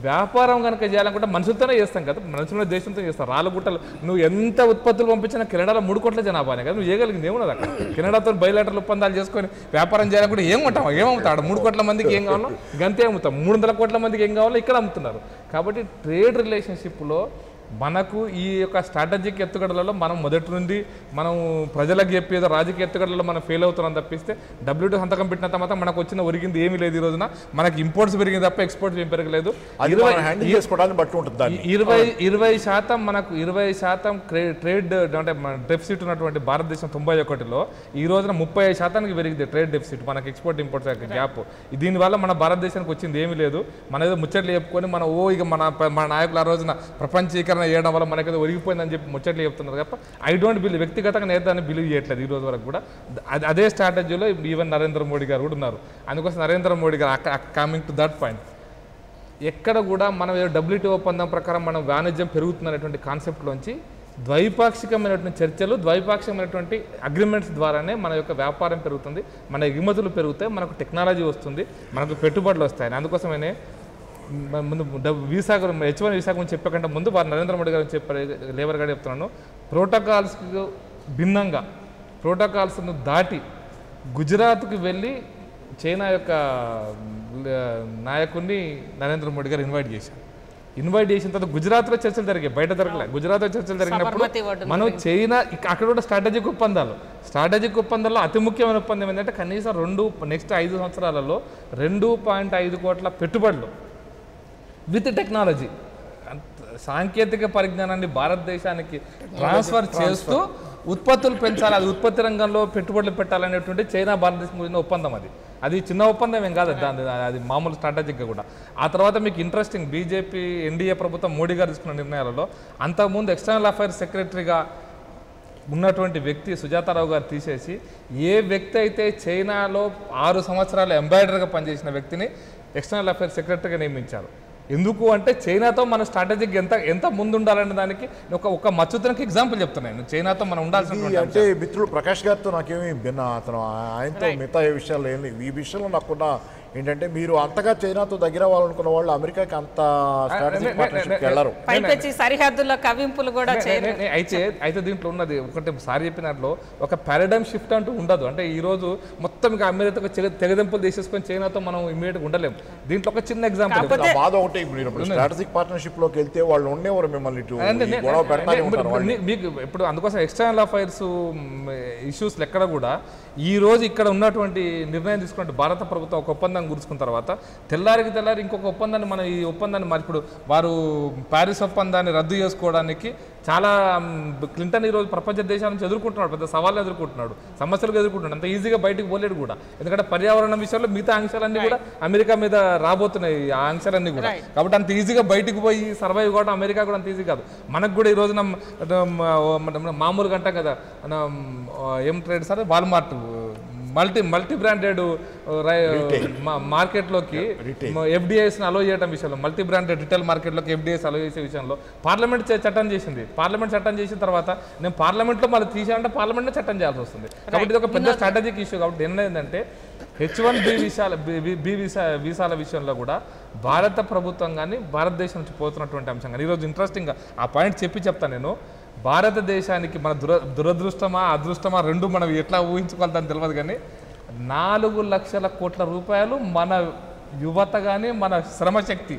వ్యాపారం కనుక చేయాలనుకుంటే మనుషులతోనే చేస్తాం కదా, మనుషుల దేశంతో చేస్తాం. రాళ్ళ గుట్టలు నువ్వు ఎంత ఉత్పత్తులు పంపించినా కెనడాలో 3 కోట్ల జనాభానే కదా, నువ్వు చేయగలిగింది ఏమున్నది అక్కడ? కెనడాతో బయలాటర్ల ఒప్పందాలు చేసుకొని వ్యాపారం చేయాలనుకుంటే ఏమవుతాడు? 3 కోట్ల మందికి ఏం కావాలో గంతే అమ్ముతాం, 300 కోట్ల మందికి ఏం కావాలో ఇక్కడ అమ్ముతున్నారు. కాబట్టి ట్రేడ్ రిలేషన్షిప్లో మనకు ఈ యొక్క స్ట్రాటజిక్ ఎత్తుగడలలో మనం మొదటి నుండి మనం ప్రజలకు చెప్పేదో రాజకీయ ఎత్తుగడలలో మనం ఫెయిల్ అవుతున్నాం తప్పిస్తే WTO సంతకం పెట్టిన తర్వాత మనకు వచ్చిన ఒరిగింది ఏమీ లేదు. ఈ రోజున మనకి ఇంపోర్ట్స్ పెరిగింది తప్ప ఎక్స్పోర్ట్స్ ఏం పెరగలేదు. 20% మనకు 20% ట్రేడ్ అంటే డెఫిసిట్ ఉన్నటువంటి భారతదేశం 91లో ఈ రోజున 35% పెరిగింది ట్రేడ్ డెఫిసిట్, మనకి ఎక్స్పోర్ట్ ఇంపోర్ట్స్ గ్యాప్. దీనివల్ల మన భారతదేశానికి వచ్చింది ఏమీ లేదు. మన ఏదో ముచ్చట్లు చెప్పుకొని మన ఇక మన నాయకులు ఆ రోజున ప్రపంచీకరణ చేయడం వల్ల మనకేదో ఒరిగిపోయిందని చెప్పి ముచ్చట్లు చెప్తున్నారు తప్ప ఐ డోంట్ బిలీవ్, వ్యక్తిగతంగా నేను దాన్ని బిలీవ్ చేయట్లేదు ఈ రోజు వరకు కూడా. అదే స్ట్రాటజీలో ఈవెన్ నరేంద్ర మోడీ గారు కూడా ఉన్నారు. అందుకోసం నరేంద్ర మోడీ గారు కమింగ్ టు దట్ పాయింట్, ఎక్కడ కూడా మనం WTO ఒప్పందం ప్రకారం మనం వాణిజ్యం పెరుగుతున్నటువంటి కాన్సెప్ట్లోంచి ద్వైపాక్షికమైనటువంటి చర్చలు, ద్వైపాక్షికమైనటువంటి అగ్రిమెంట్స్ ద్వారానే మన యొక్క వ్యాపారం పెరుగుతుంది, మన ఎగుమతులు పెరుగుతాయి, మనకు టెక్నాలజీ వస్తుంది, మనకు పెట్టుబడులు వస్తాయి. అందుకోసమే ముందు వీసా H1 వీసా గురించి చెప్పకంటే ముందు వారు నరేంద్ర మోడీ గారు చెప్పారు, లేబర్ గారు చెప్తున్నాను, ప్రోటోకాల్స్కి భిన్నంగా ప్రోటోకాల్స్ను దాటి గుజరాత్కి వెళ్ళి చైనా యొక్క నాయకుడిని నరేంద్ర మోడీ గారు ఇన్వైట్ చేసిన తర్వాత గుజరాత్లో చర్చలు జరిగాయి, బయట జరగలే. గుజరాత్లో చర్చలు జరిగినప్పుడు మనం చైనా అక్కడ కూడా స్ట్రాటజిక్ ఒప్పందాల్లో అతి ముఖ్యమైన ఒప్పందం ఏంటంటే కనీసం నెక్స్ట్ 5 సంవత్సరాలలో 2.5 కోట్ల పెట్టుబడులు విత్ టెక్నాలజీ, సాంకేతిక పరిజ్ఞానాన్ని భారతదేశానికి ట్రాన్స్ఫర్ చేస్తూ ఉత్పత్తులు పెంచాలి, అది ఉత్పత్తి రంగంలో పెట్టుబడులు పెట్టాలనేటువంటి చైనా భారతదేశం గురించి ఒప్పందం. అది చిన్న ఒప్పందం ఏం కాదు, అది మామూలు స్ట్రాటజిక్గా కూడా. ఆ తర్వాత మీకు ఇంట్రెస్టింగ్, బీజేపీ ఎన్డీఏ ప్రభుత్వం మోడీ గారు తీసుకున్న నిర్ణయాలలో అంతకుముందు ఎక్స్టర్నల్ అఫైర్స్ సెక్రటరీగా ఉన్నటువంటి వ్యక్తి సుజాతారావు గారు తీసేసి ఏ వ్యక్తి అయితే చైనాలో 6 సంవత్సరాలు ఎంబాయిడర్గా పనిచేసిన వ్యక్తిని ఎక్స్టర్నల్ అఫైర్స్ సెక్రటరీగా నియమించారు. ఎందుకు అంటే చైనాతో మన స్ట్రాటజిక్ ఎంత ముందు ఉండాలనే దానికి ఒక మచ్చుతనకి ఎగ్జాంపుల్ చెప్తున్నాను. చైనాతో మనం ఉండాల్సిన అంటే మిత్రుడు ప్రకాష్ గారితో నాకేమీ భిన్న, అతను ఆయనతో మిగతా ఏ విషయాలు ఏం లేవు. ఈ విషయంలో నాకున్న ఏంటంటే మీరు అంతగా చైనాతో దగ్గర అవ్వాలనుకున్న వాళ్ళు అమెరికాకి అంత స్ట్రాటజిక్ పార్ట్నర్షిప్కి వెళ్ళరు. సరిహద్దుల్లో కవింపులు కూడా అయితే దీంట్లో ఉన్నది ఒకటి సారి చెప్పినట్లు ఒక పారాడైమ్ షిఫ్ట్ అంటూ ఉండదు. అంటే ఈ రోజు మొత్తం అమెరికాకు తెగదెంపులు తీసేసుకొని చైనాతో మనం ఇమీడియట్ ఉండలేము. దీంట్లో ఒక చిన్న ఎగ్జాంపుల్ బాధ ఒకటి, స్ట్రాటజిక్ పార్ట్నర్షిప్ లోకి వెళ్తే వాళ్ళు ఉండేవారు మిమ్మల్ని మీకు ఇప్పుడు అందుకోసం ఎక్స్టర్నల్ అఫైర్స్ ఇష్యూస్ ఎక్కడ కూడా ఈ రోజు ఇక్కడ ఉన్నటువంటి నిర్ణయం తీసుకుంటే భారత ప్రభుత్వం ఒక ఒప్పందం గుర్చుకున్న తర్వాత తెల్లారి ఇంకొక ఒప్పందాన్ని మనం ఈ ఒప్పందాన్ని మరి ఇప్పుడు వారు ప్యారిస్ ఒప్పందాన్ని రద్దు చేసుకోవడానికి చాలా క్లింటన్ ఈరోజు ప్రపంచ దేశాల నుంచి ఎదుర్కొంటున్నాడు, పెద్ద సవాళ్ళు ఎదుర్కొంటున్నాడు, సమస్యలు ఎదుర్కొంటున్నాడు. అంత ఈజీగా బయటకు పోలేడు కూడా, ఎందుకంటే పర్యావరణ విషయంలో మిగతా ఆంక్షలన్నీ కూడా అమెరికా మీద రాబోతున్నాయి ఆ ఆంక్షలన్నీ కూడా. కాబట్టి అంత ఈజీగా బయటకు పోయి సర్వైవ్ కావడం అమెరికా కూడా అంత ఈజీ కాదు. మనకు కూడా ఈ రోజున మామూలుగా అంటాం కదా, ఏం trade sir, Walmart multi branded మార్కెట్లోకి ఎఫ్డిఐస్ని అలో చేయడం విషయంలో, మల్టీ బ్రాండెడ్ రిటైల్ మార్కెట్లోకి ఎఫ్డిఐస్ అలో చేసే విషయంలో పార్లమెంట్ చట్టం చేసింది. పార్లమెంట్ చట్టం చేసిన తర్వాత నేను పార్లమెంట్లో మళ్ళీ తీసానంటే పార్లమెంట్లో చట్టం చేయాల్సి వస్తుంది. కాబట్టి ఇది ఒక పెద్ద స్ట్రాటజిక్ ఇష్యూ. కాబట్టి ఏంటంటే H1B వీసాల విషయంలో కూడా భారత ప్రభుత్వం కానీ భారతదేశం నుంచి పోతున్నటువంటి అంశం కానీ ఈరోజు ఇంట్రెస్టింగ్గా ఆ పాయింట్ చెప్తాను నేను. భారతదేశానికి మన దురదృష్టమా అదృష్టమా రెండు మనం ఎట్లా ఊహించుకోవాలని తెలియదు కానీ 4 లక్షల కోట్ల రూపాయలు మన యువత కానీ మన శ్రమశక్తి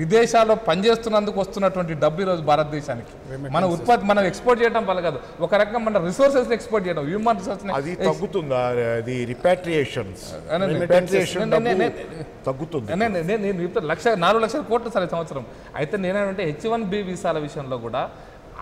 విదేశాల్లో పనిచేస్తున్నందుకు వస్తున్నటువంటి డబ్బు ఈరోజు భారతదేశానికి మన ఉత్పత్తి మనం ఎక్స్పోర్ట్ చేయడం వల్ల కాదు, ఒక రకంగా మన రిసోర్సెస్ ఎక్స్పోర్ట్ చేయడం, హ్యూమన్ రిసోర్స్ అది తగ్గుతుందా, అది రిపాట్రియేషన్స్ తగ్గుతుంది. నేను 4 లక్షల కోట్లు సరే సంవత్సరం. అయితే నేనేమంటే H1B వీసాల విషయంలో కూడా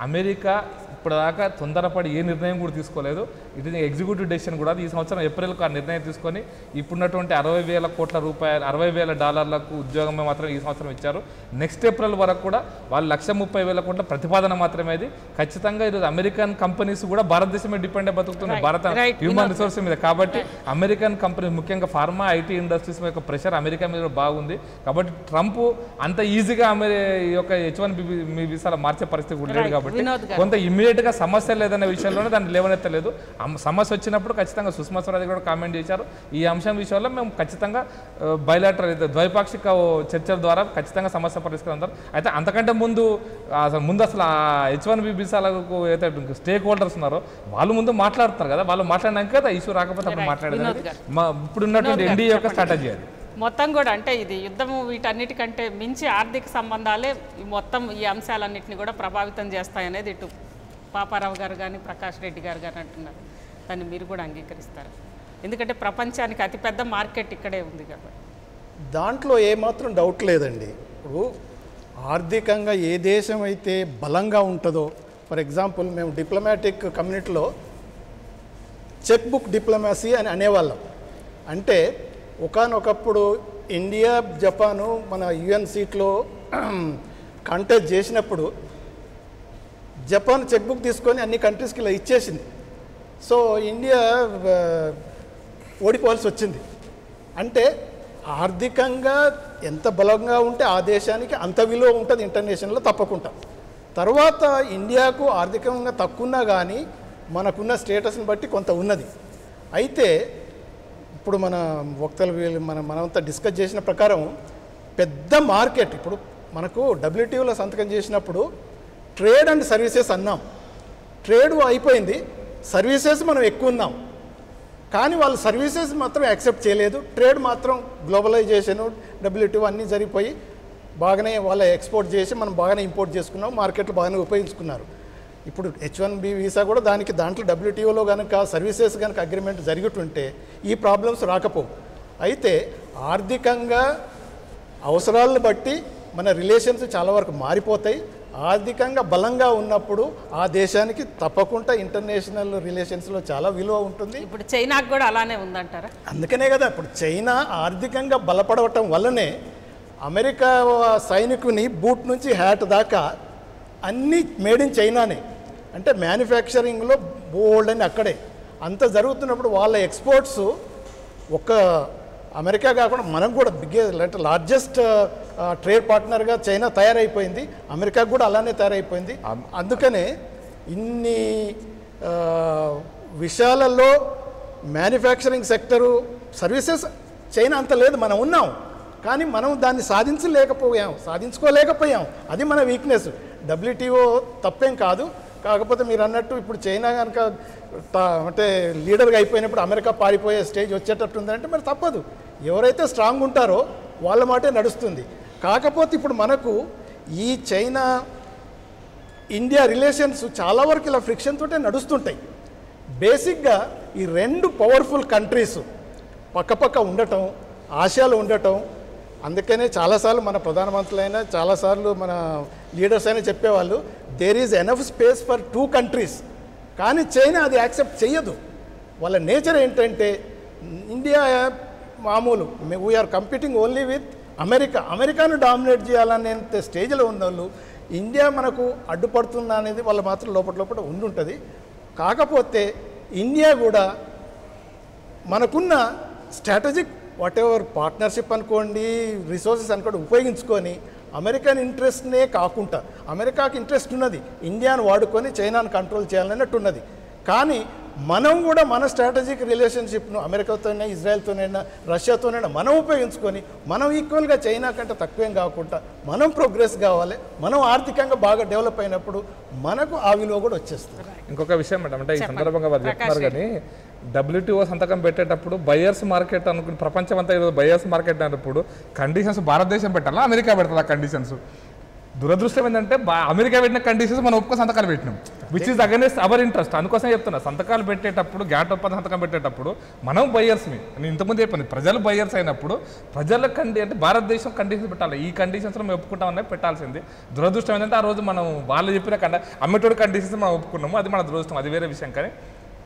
అమెరికా ఇప్పటిదాకా తొందరపడి ఏ నిర్ణయం కూడా తీసుకోలేదు. ఇది ఎగ్జిక్యూటివ్ డెసిషన్ కూడా ఈ సంవత్సరం ఏప్రిల్కు ఆ నిర్ణయం తీసుకొని ఇప్పుడున్నటువంటి 60,000 కోట్ల రూపాయలు $60,000 ఉద్యోగమే మాత్రం ఈ సంవత్సరం ఇచ్చారు. నెక్స్ట్ ఏప్రిల్ వరకు కూడా వాళ్ళు 130,000 కోట్ల ప్రతిపాదన మాత్రమే. ఇది ఖచ్చితంగా ఈరోజు అమెరికన్ కంపెనీస్ కూడా భారతదేశమే డిపెండ్ అయి బతుకుతున్నాయి భారత హ్యూమన్ రిసోర్స్ మీద. కాబట్టి అమెరికన్ కంపెనీ ముఖ్యంగా ఫార్మా ఐటీ ఇండస్ట్రీస్ యొక్క ప్రెషర్ అమెరికా మీద బాగుంది. కాబట్టి ట్రంప్ అంత ఈజీగా ఈ యొక్క H1B వీసాల మార్చే పరిస్థితి కూడా లేదు. కాబట్టి కొంత ఇమ్మీడియట్గా సమస్య లేదనే విషయంలోనే దాన్ని లేవనెత్తలేదు. సమస్య వచ్చినప్పుడు ఖచ్చితంగా సుష్మా స్వరాజ్ కూడా కామెంట్ చేశారు. ఈ అంశం విషయంలో మేము ఖచ్చితంగా బయలాటరల్ ద్వైపాక్షిక చర్చల ద్వారా ఖచ్చితంగా సమస్య పరిష్కారం. అయితే అంతకంటే ముందు అసలు ఆ H1B వీసాలకు అయితే స్టేక్ హోల్డర్స్ ఉన్నారో వాళ్ళు ముందు మాట్లాడుతున్నారు కదా, వాళ్ళు మాట్లాడినాక కదా ఇష్యూ రాకపోతే అప్పుడు మాట్లాడేది. ఇప్పుడు ఉన్నటువంటి ఎన్డీఏ యొక్క స్ట్రాటజీ అది మొత్తం కూడా. అంటే ఇది యుద్ధము వీటన్నిటికంటే మించి ఆర్థిక సంబంధాలే మొత్తం ఈ అంశాలన్నింటినీ కూడా ప్రభావితం చేస్తాయనేది ఇటు పాపారావు గారు కానీ ప్రకాష్ రెడ్డి గారు కానీ అంటున్నారు. దాన్ని మీరు కూడా అంగీకరిస్తారు, ఎందుకంటే ప్రపంచానికి అతిపెద్ద మార్కెట్ ఇక్కడే ఉంది కాబట్టి. దాంట్లో ఏమాత్రం డౌట్ లేదండి. ఇప్పుడు ఆర్థికంగా ఏ దేశం అయితే బలంగా ఉంటుందో, ఫర్ ఎగ్జాంపుల్ మేము డిప్లొమాటిక్ కమ్యూనిటీలో చెక్ బుక్ డిప్లొమాసీ అని అనేవాళ్ళం. అంటే ఒకానొకప్పుడు ఇండియా జపాను మన UN సీట్లో కంటెస్ట్ చేసినప్పుడు జపాన్ చెక్ బుక్ తీసుకొని అన్ని కంట్రీస్కి ఇలా ఇచ్చేసింది. సో ఇండియా ఓడిపోవాల్సి వచ్చింది. అంటే ఆర్థికంగా ఎంత బలంగా ఉంటే ఆ దేశానికి అంత విలువ ఉంటుంది ఇంటర్నేషనల్లో తప్పకుండా. తర్వాత ఇండియాకు ఆర్థికంగా తక్కువన్నా కానీ మనకున్న స్టేటస్ని బట్టి కొంత ఉన్నది. అయితే ఇప్పుడు మన వక్తలు మనంతా డిస్కస్ చేసిన ప్రకారం పెద్ద మార్కెట్. ఇప్పుడు మనకు WTOలో సంతకం చేసినప్పుడు ట్రేడ్ అండ్ సర్వీసెస్ అన్నాం, ట్రేడ్ అయిపోయింది, సర్వీసెస్ మనం ఎక్కువ ఉన్నాం. కానీ వాళ్ళు సర్వీసెస్ మాత్రం యాక్సెప్ట్ చేయలేదు, ట్రేడ్ మాత్రం గ్లోబలైజేషను WTO అన్నీ జరిగిపోయి బాగానే వాళ్ళు ఎక్స్పోర్ట్ చేసి మనం బాగానే ఇంపోర్ట్ చేసుకున్నాం, మార్కెట్లు బాగానే ఉపయోగించుకున్నారు. ఇప్పుడు H1B వీసా కూడా దాంట్లో WTOలో కనుక సర్వీసెస్ కనుక అగ్రిమెంట్ జరుగుతుంటే ఈ ప్రాబ్లమ్స్ రాకపోవు. అయితే ఆర్థికంగా అవసరాలను బట్టి మన రిలేషన్స్ చాలా వరకు మారిపోతాయి. ఆర్థికంగా బలంగా ఉన్నప్పుడు ఆ దేశానికి తప్పకుండా ఇంటర్నేషనల్ రిలేషన్స్లో చాలా విలువ ఉంటుంది. ఇప్పుడు చైనాకు కూడా అలానే ఉందంటారా? అందుకనే కదా ఇప్పుడు చైనా ఆర్థికంగా బలపడటం వల్లనే అమెరికా సైనికుని బూట్ నుంచి హ్యాట్ దాకా అన్నీ మేడ్ ఇన్ చైనానే. అంటే మ్యానుఫ్యాక్చరింగ్లో బోల్డ్ అని అక్కడే అంత జరుగుతున్నప్పుడు వాళ్ళ ఎక్స్పోర్ట్స్ ఒక్క అమెరికా కాకుండా మనం కూడా అంటే లార్జెస్ట్ ట్రేడ్ పార్ట్నర్గా చైనా తయారైపోయింది, అమెరికా కూడా అలానే తయారైపోయింది. అందుకనే ఇన్ని విషయాలలో మ్యానుఫ్యాక్చరింగ్ సెక్టరు సర్వీసెస్ చైనా అంత లేదు, మనం ఉన్నాం కానీ మనం దాన్ని సాధించుకోలేకపోయాం. అది మన వీక్నెస్. WTO తప్పేం కాదు, కాకపోతే మీరు అన్నట్టు ఇప్పుడు చైనా కనుక అంటే లీడర్గా అయిపోయినప్పుడు అమెరికా పారిపోయే స్టేజ్ వచ్చేటట్టుందంటే మరి తప్పదు. ఎవరైతే స్ట్రాంగ్ ఉంటారో వాళ్ళ మాటే నడుస్తుంది. కాకపోతే ఇప్పుడు మనకు ఈ చైనా ఇండియా రిలేషన్స్ చాలా వరకు ఇలా ఫ్రిక్షన్ తోటే నడుస్తుంటాయి. బేసిక్గా ఈ రెండు పవర్ఫుల్ కంట్రీస్ పక్కపక్క ఉండటం, ఆసియాలో ఉండటం. అందుకనే చాలాసార్లు మన ప్రధానమంత్రులైనా చాలాసార్లు మన లీడర్స్ అయినా చెప్పేవాళ్ళు there is enough space for 2 countries. కానీ చైనా అది యాక్సెప్ట్ చేయదు. వాళ్ళ నేచర్ ఏంటంటే ఇండియా మామూలు వీఆర్ కంపీటింగ్ ఓన్లీ విత్ అమెరికాను డామినేట్ చేయాలనేంత స్టేజ్లో ఉన్నోళ్ళు ఇండియా మనకు అడ్డుపడుతుందా అనేది వాళ్ళు మాత్రం లోపల ఉండుంటుంది. కాకపోతే ఇండియా కూడా మనకున్న స్ట్రాటజిక్ వాట్ ఎవర్ పార్ట్నర్షిప్ అనుకోండి, రిసోర్సెస్ అనుకోండి ఉపయోగించుకొని అమెరికన్ ఇంట్రెస్ట్నే కాకుండా అమెరికాకి ఇంట్రెస్ట్ ఉన్నది ఇండియాను వాడుకొని చైనాను కంట్రోల్ చేయాలన్నట్టు ఉన్నది. కానీ మనం కూడా మన స్ట్రాటజిక్ రిలేషన్షిప్ను అమెరికాతోనైనా ఇజ్రాయెల్తోనైనా రష్యాతోనైనా మనం ఉపయోగించుకొని మనం ఈక్వల్గా చైనా కంటే తక్కువేం కాకుండా మనం ప్రోగ్రెస్ కావాలి. మనం ఆర్థికంగా బాగా డెవలప్ అయినప్పుడు మనకు ఆ విలువ కూడా వచ్చేస్తుంది. ఇంకొక విషయం మేడం, అంటే ఈ సందర్భంగా వారు చెప్తున్నారు కానీ WTO సంతకం పెట్టేటప్పుడు బయర్స్ మార్కెట్ అనుకుని ప్రపంచం అంతా ఈరోజు బయర్స్ మార్కెట్ అన్నప్పుడు కండిషన్స్ భారతదేశం పెట్టాలా అమెరికా పెడతారు ఆ కండిషన్స్? దురదృష్టం ఏంటంటే అమెరికా పెట్టిన కండిషన్స్ మనం ఒప్పుకో సంతకాలు పెట్టినాం, which is against our interest. అందుకోసం చెప్తున్నా, సంతకాలు పెట్టేటప్పుడు గ్యాట్ ఒప్పంద సంతకం పెట్టేటప్పుడు మనం బయర్స్ని, నేను ఇంతకుముందు చెప్పాను, ప్రజలు బయర్స్ అయినప్పుడు ప్రజల అంటే భారతదేశం కండిషన్స్ పెట్టాలి. ఈ కండిషన్స్లో మేము ఒప్పుకుంటామని పెట్టాల్సింది. దురదృష్టం ఏంటంటే ఆ రోజు మనం వాళ్ళు చెప్పిన అమ్మేటోడు కండిషన్స్ మనం ఒప్పుకున్నాము, అది మన దురదృష్టం, అది వేరే విషయం. కానీ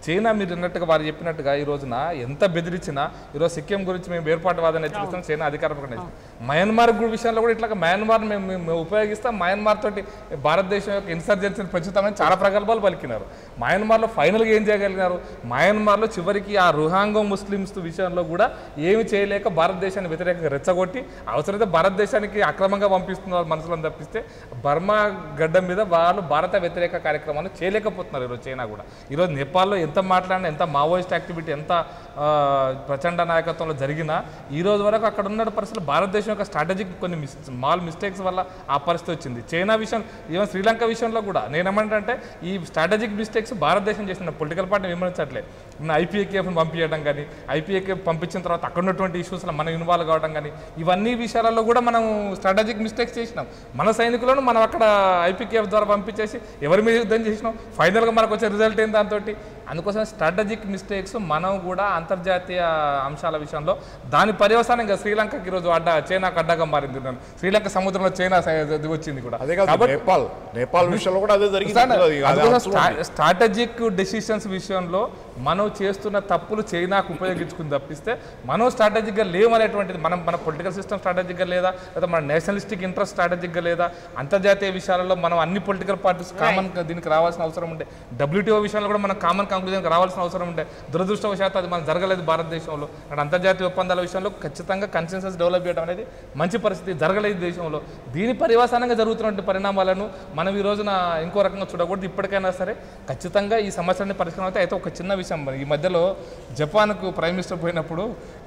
చైనా మీరు అన్నట్టుగా వారు చెప్పినట్టుగా ఈ రోజున ఎంత బెదిరించినా ఈరోజు సిక్కిం గురించి మేము వేర్పాటువాదాన్ని హెచ్చరిస్తాం, చైనా అధికారంగా మయన్మార్ విషయంలో కూడా ఇట్లా మయన్మార్ మేము ఉపయోగిస్తాం, మయన్మార్ తోటి భారతదేశం యొక్క ఇన్సర్జెన్సీని పెంచుతామని చాలా ప్రగల్భాలు పలికినారు. మయన్మార్లో ఫైనల్గా ఏం చేయగలిగినారు? మయన్మార్లో చివరికి ఆ రుహాంగో ముస్లిమ్స్ విషయంలో కూడా ఏమి చేయలేక భారతదేశాన్ని వ్యతిరేకంగా రెచ్చగొట్టి అవసరమైతే భారతదేశానికి అక్రమంగా పంపిస్తున్నారు మనసులను తప్పిస్తే బర్మా గడ్డ మీద వాళ్ళు భారత వ్యతిరేక కార్యక్రమాలు చేయలేకపోతున్నారు. ఈరోజు చైనా కూడా ఈరోజు నేపాల్లో ఎంత మాట్లాడినా, ఎంత మావోయిస్ట్ యాక్టివిటీ ఎంత ప్రచండ నాయకత్వంలో జరిగినా ఈ రోజు వరకు అక్కడ ఉన్న పరిస్థితులు భారతదేశం యొక్క స్ట్రాటజిక్ కొన్ని స్మాల్ మిస్టేక్స్ వల్ల ఆ పరిస్థితి వచ్చింది. చైనా విషయం, ఈవెన్ శ్రీలంక విషయంలో కూడా నేనేమంటే ఈ స్ట్రాటజిక్ మిస్టేక్స్ భారతదేశం చేసిన పొలిటికల్ పార్టీ విమర్శించట్లే. IPAKFని పంపించడం కానీ, IPAKF పంపించిన తర్వాత అక్కడ ఉన్నటువంటి ఇష్యూస్లో మనం ఇన్వాల్వ్ కావడం కానీ, ఇవన్నీ విషయాలలో కూడా మనం స్ట్రాటజిక్ మిస్టేక్స్ చేసినాం. మన సైనికులను మనం అక్కడ IPKF ద్వారా పంపించేసి ఎవరి మీద యుద్ధం చేసినాం, ఫైనల్గా మనకు వచ్చే రిజల్ట్ ఏంటి దాంతో. అందుకోసం స్ట్రాటజిక్ మిస్టేక్స్ మనం కూడా అంతర్జాతీయ అంశాల విషయంలో దాని పర్యవసానంగా శ్రీలంకకి ఈరోజు చైనాకు అడ్డగా మారింది. శ్రీలంక సముద్రంలో చైనా వచ్చింది కూడా. నేపాల్ విషయంలో కూడా అదే జరిగింది. స్ట్రాటజిక్ డెసిషన్స్ విషయంలో మనం చేస్తున్న తప్పులు చైనాకు ఉపయోగించుకుని తప్పిస్తే మనం స్ట్రాటజిక్గా లేవనేటువంటిది మన పొలిటికల్ సిస్టమ్ స్ట్రాటజిక్గా లేదా మన నేషనలిస్టిక్ ఇంట్రెస్ట్ స్ట్రాటజిక్గా లేదా అంతర్జాతీయ విషయాలలో మనం అన్ని పొలిటికల్ పార్టీస్ కామన్ దీనికి రావాల్సిన అవసరం ఉండే, WTO విషయంలో కూడా మనం కామన్ కంక్లూజన్కి రావాల్సిన అవసరం ఉండే. దురదృష్టవశాత్తు అది మనం జరగలేదు భారతదేశంలో. అక్కడ అంతర్జాతీయ ఒప్పందాల విషయంలో ఖచ్చితంగా కన్సెన్సస్ డెవలప్ చేయడం అనేది మంచి పరిస్థితి జరగలేదు దేశంలో. దీని పర్యవసానంగా జరుగుతున్నటువంటి పరిణామాలను మనం ఈ రోజున ఇంకో రకంగా చూడకూడదు. ఇప్పటికైనా సరే ఖచ్చితంగా ఈ సమస్యని పరిష్కారం అయితే ఒక చిన్న విషయం చూసాం. మరి ఈ మధ్యలో జపాన్కు ప్రైమ్ మినిస్టర్ పోయినప్పుడు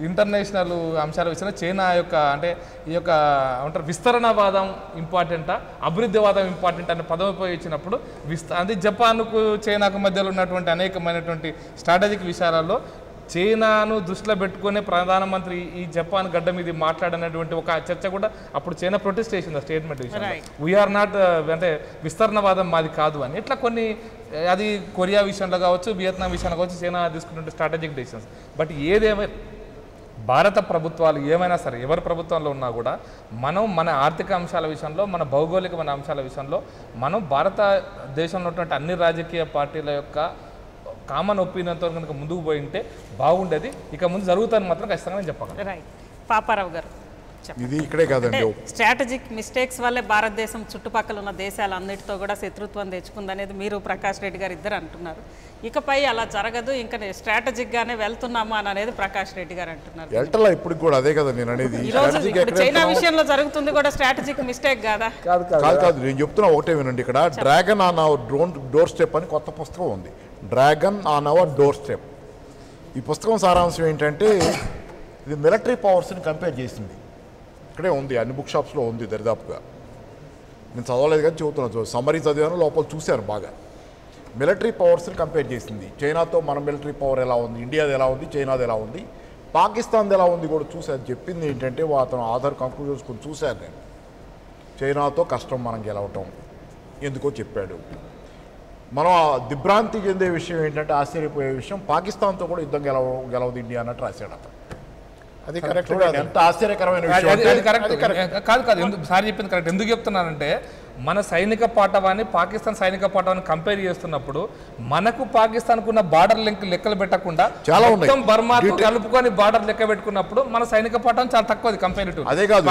ఇంటర్నేషనల్ అంశాల విషయంలో చైనా యొక్క అంటే ఈ యొక్క ఏమంటారు విస్తరణవాదం ఇంపార్టెంటా అభివృద్ధివాదం ఇంపార్టెంట్ అనే పదవి ఉపయోగించినప్పుడు అది జపాన్కు చైనాకు మధ్యలో ఉన్నటువంటి అనేకమైనటువంటి స్ట్రాటజిక్ విషయాలలో చైనాను దృష్టిలో పెట్టుకునే ప్రధానమంత్రి ఈ జపాన్ గడ్డ మీద మాట్లాడనటువంటి ఒక చర్చ కూడా అప్పుడు చైనా ప్రొటెస్ట్ చేసింది ఆ స్టేట్మెంట్ విషయంలో. వీఆర్ నాట్ అంటే విస్తరణవాదం మాది కాదు అని. ఇట్లా కొన్ని అది కొరియా విషయంలో కావచ్చు, వియత్నాం విషయంలో కావచ్చు చైనా తీసుకున్నటువంటి స్ట్రాటజిక్ డెసిషన్స్. బట్ ఏదేమైనా భారత ప్రభుత్వాలు ఏమైనా సరే ఎవరి ప్రభుత్వంలో ఉన్నా కూడా మనం మన ఆర్థిక అంశాల విషయంలో, మన భౌగోళికమైన అంశాల విషయంలో మనం భారతదేశంలో ఉన్నటువంటి అన్ని రాజకీయ పార్టీల యొక్క కామన్ ఒపీనియన్తో కనుక ముందుకు పోయి ఉంటే బాగుండేది. ఇక ముందు జరుగుతాను మాత్రం ఖచ్చితంగా చెప్పగలను. రైట్. పాపారావు గారు ఇది ఇక్కడే కాదండి, స్ట్రాటజిక్ మిస్టేక్స్ వల్లే భారతదేశం చుట్టుపక్కల ఉన్న దేశాలన్నిటితో కూడా శత్రుత్వం తెచ్చుకుందనేది మీరు ప్రకాష్ రెడ్డి గారు ఇద్దరు అంటున్నారు. ఇకపై అలా జరగదు, ఇంకా స్ట్రాటజిక్గానే వెళ్తున్నామా అని అనేది ప్రకాష్ రెడ్డి గారు అంటున్నారు. ఎల్టలా ఇప్పుడు కూడా అదే కదా నేను అనేది. ఈ రోజు ఇప్పుడు చైనా విషయంలో జరుగుతుంది కూడా స్ట్రాటజిక్ మిస్టేక్ కాదా? కాదు నేను చెప్తున్నా ఒకటే వినండి. ఇక్కడ dragon on hour door step అని కొత్త పుస్తకం ఉంది. Dragon on hour door step. ఈ పుస్తకం సారాంశం ఏంటంటే ఇది మిలిటరీ పవర్స్ని కంపేర్ చేసింది. ఇక్కడే ఉంది, అన్ని బుక్ షాప్స్లో ఉంది దరిదాపుగా. నేను చదవలేదు కానీ చెబుతున్నాను, సమ్మరీ చదివాను, లోపల చూశాను బాగా. మిలిటరీ పవర్స్ని కంపేర్ చేసింది. చైనాతో మన మిలిటరీ పవర్ ఎలా ఉంది, ఇండియాది ఎలా ఉంది, చైనాది ఎలా ఉంది, పాకిస్తాన్ది ఎలా ఉంది కూడా చూశాను. చెప్పింది ఏంటంటే అతను ఆధార్ కంక్లూజన్స్ కొన్ని చూశాను నేను. చైనాతో కష్టం మనం గెలవటం ఎందుకో చెప్పాడు. మనం దిగ్భ్రాంతి చెందే విషయం ఏంటంటే, ఆశ్చర్యపోయే విషయం, పాకిస్తాన్తో కూడా యుద్ధం గెలవదు ఇండియా అన్నట్టు రాశాడు అతను. అది కరెక్ట్. ఎంత ఆశ్చర్యకరమైన విషయం. కాదు సార్ చెప్పింది కరెక్ట్. ఎందుకు చెప్తున్నానంటే మన సైనిక పాఠవాన్ని పాకిస్తాన్ సైనిక పాఠవాన్ని కంపేర్ చేస్తున్నప్పుడు మనకు పాకిస్తాన్కు ఉన్న బార్డర్ లెక్కలు పెట్టకుండా చాలా మొత్తం బర్మాతో కలుపుకొని బార్డర్ లెక్క పెట్టుకున్నప్పుడు మన సైనిక పాఠం చాలా తక్కువ కంపేరిటివ్. అదే కాదు,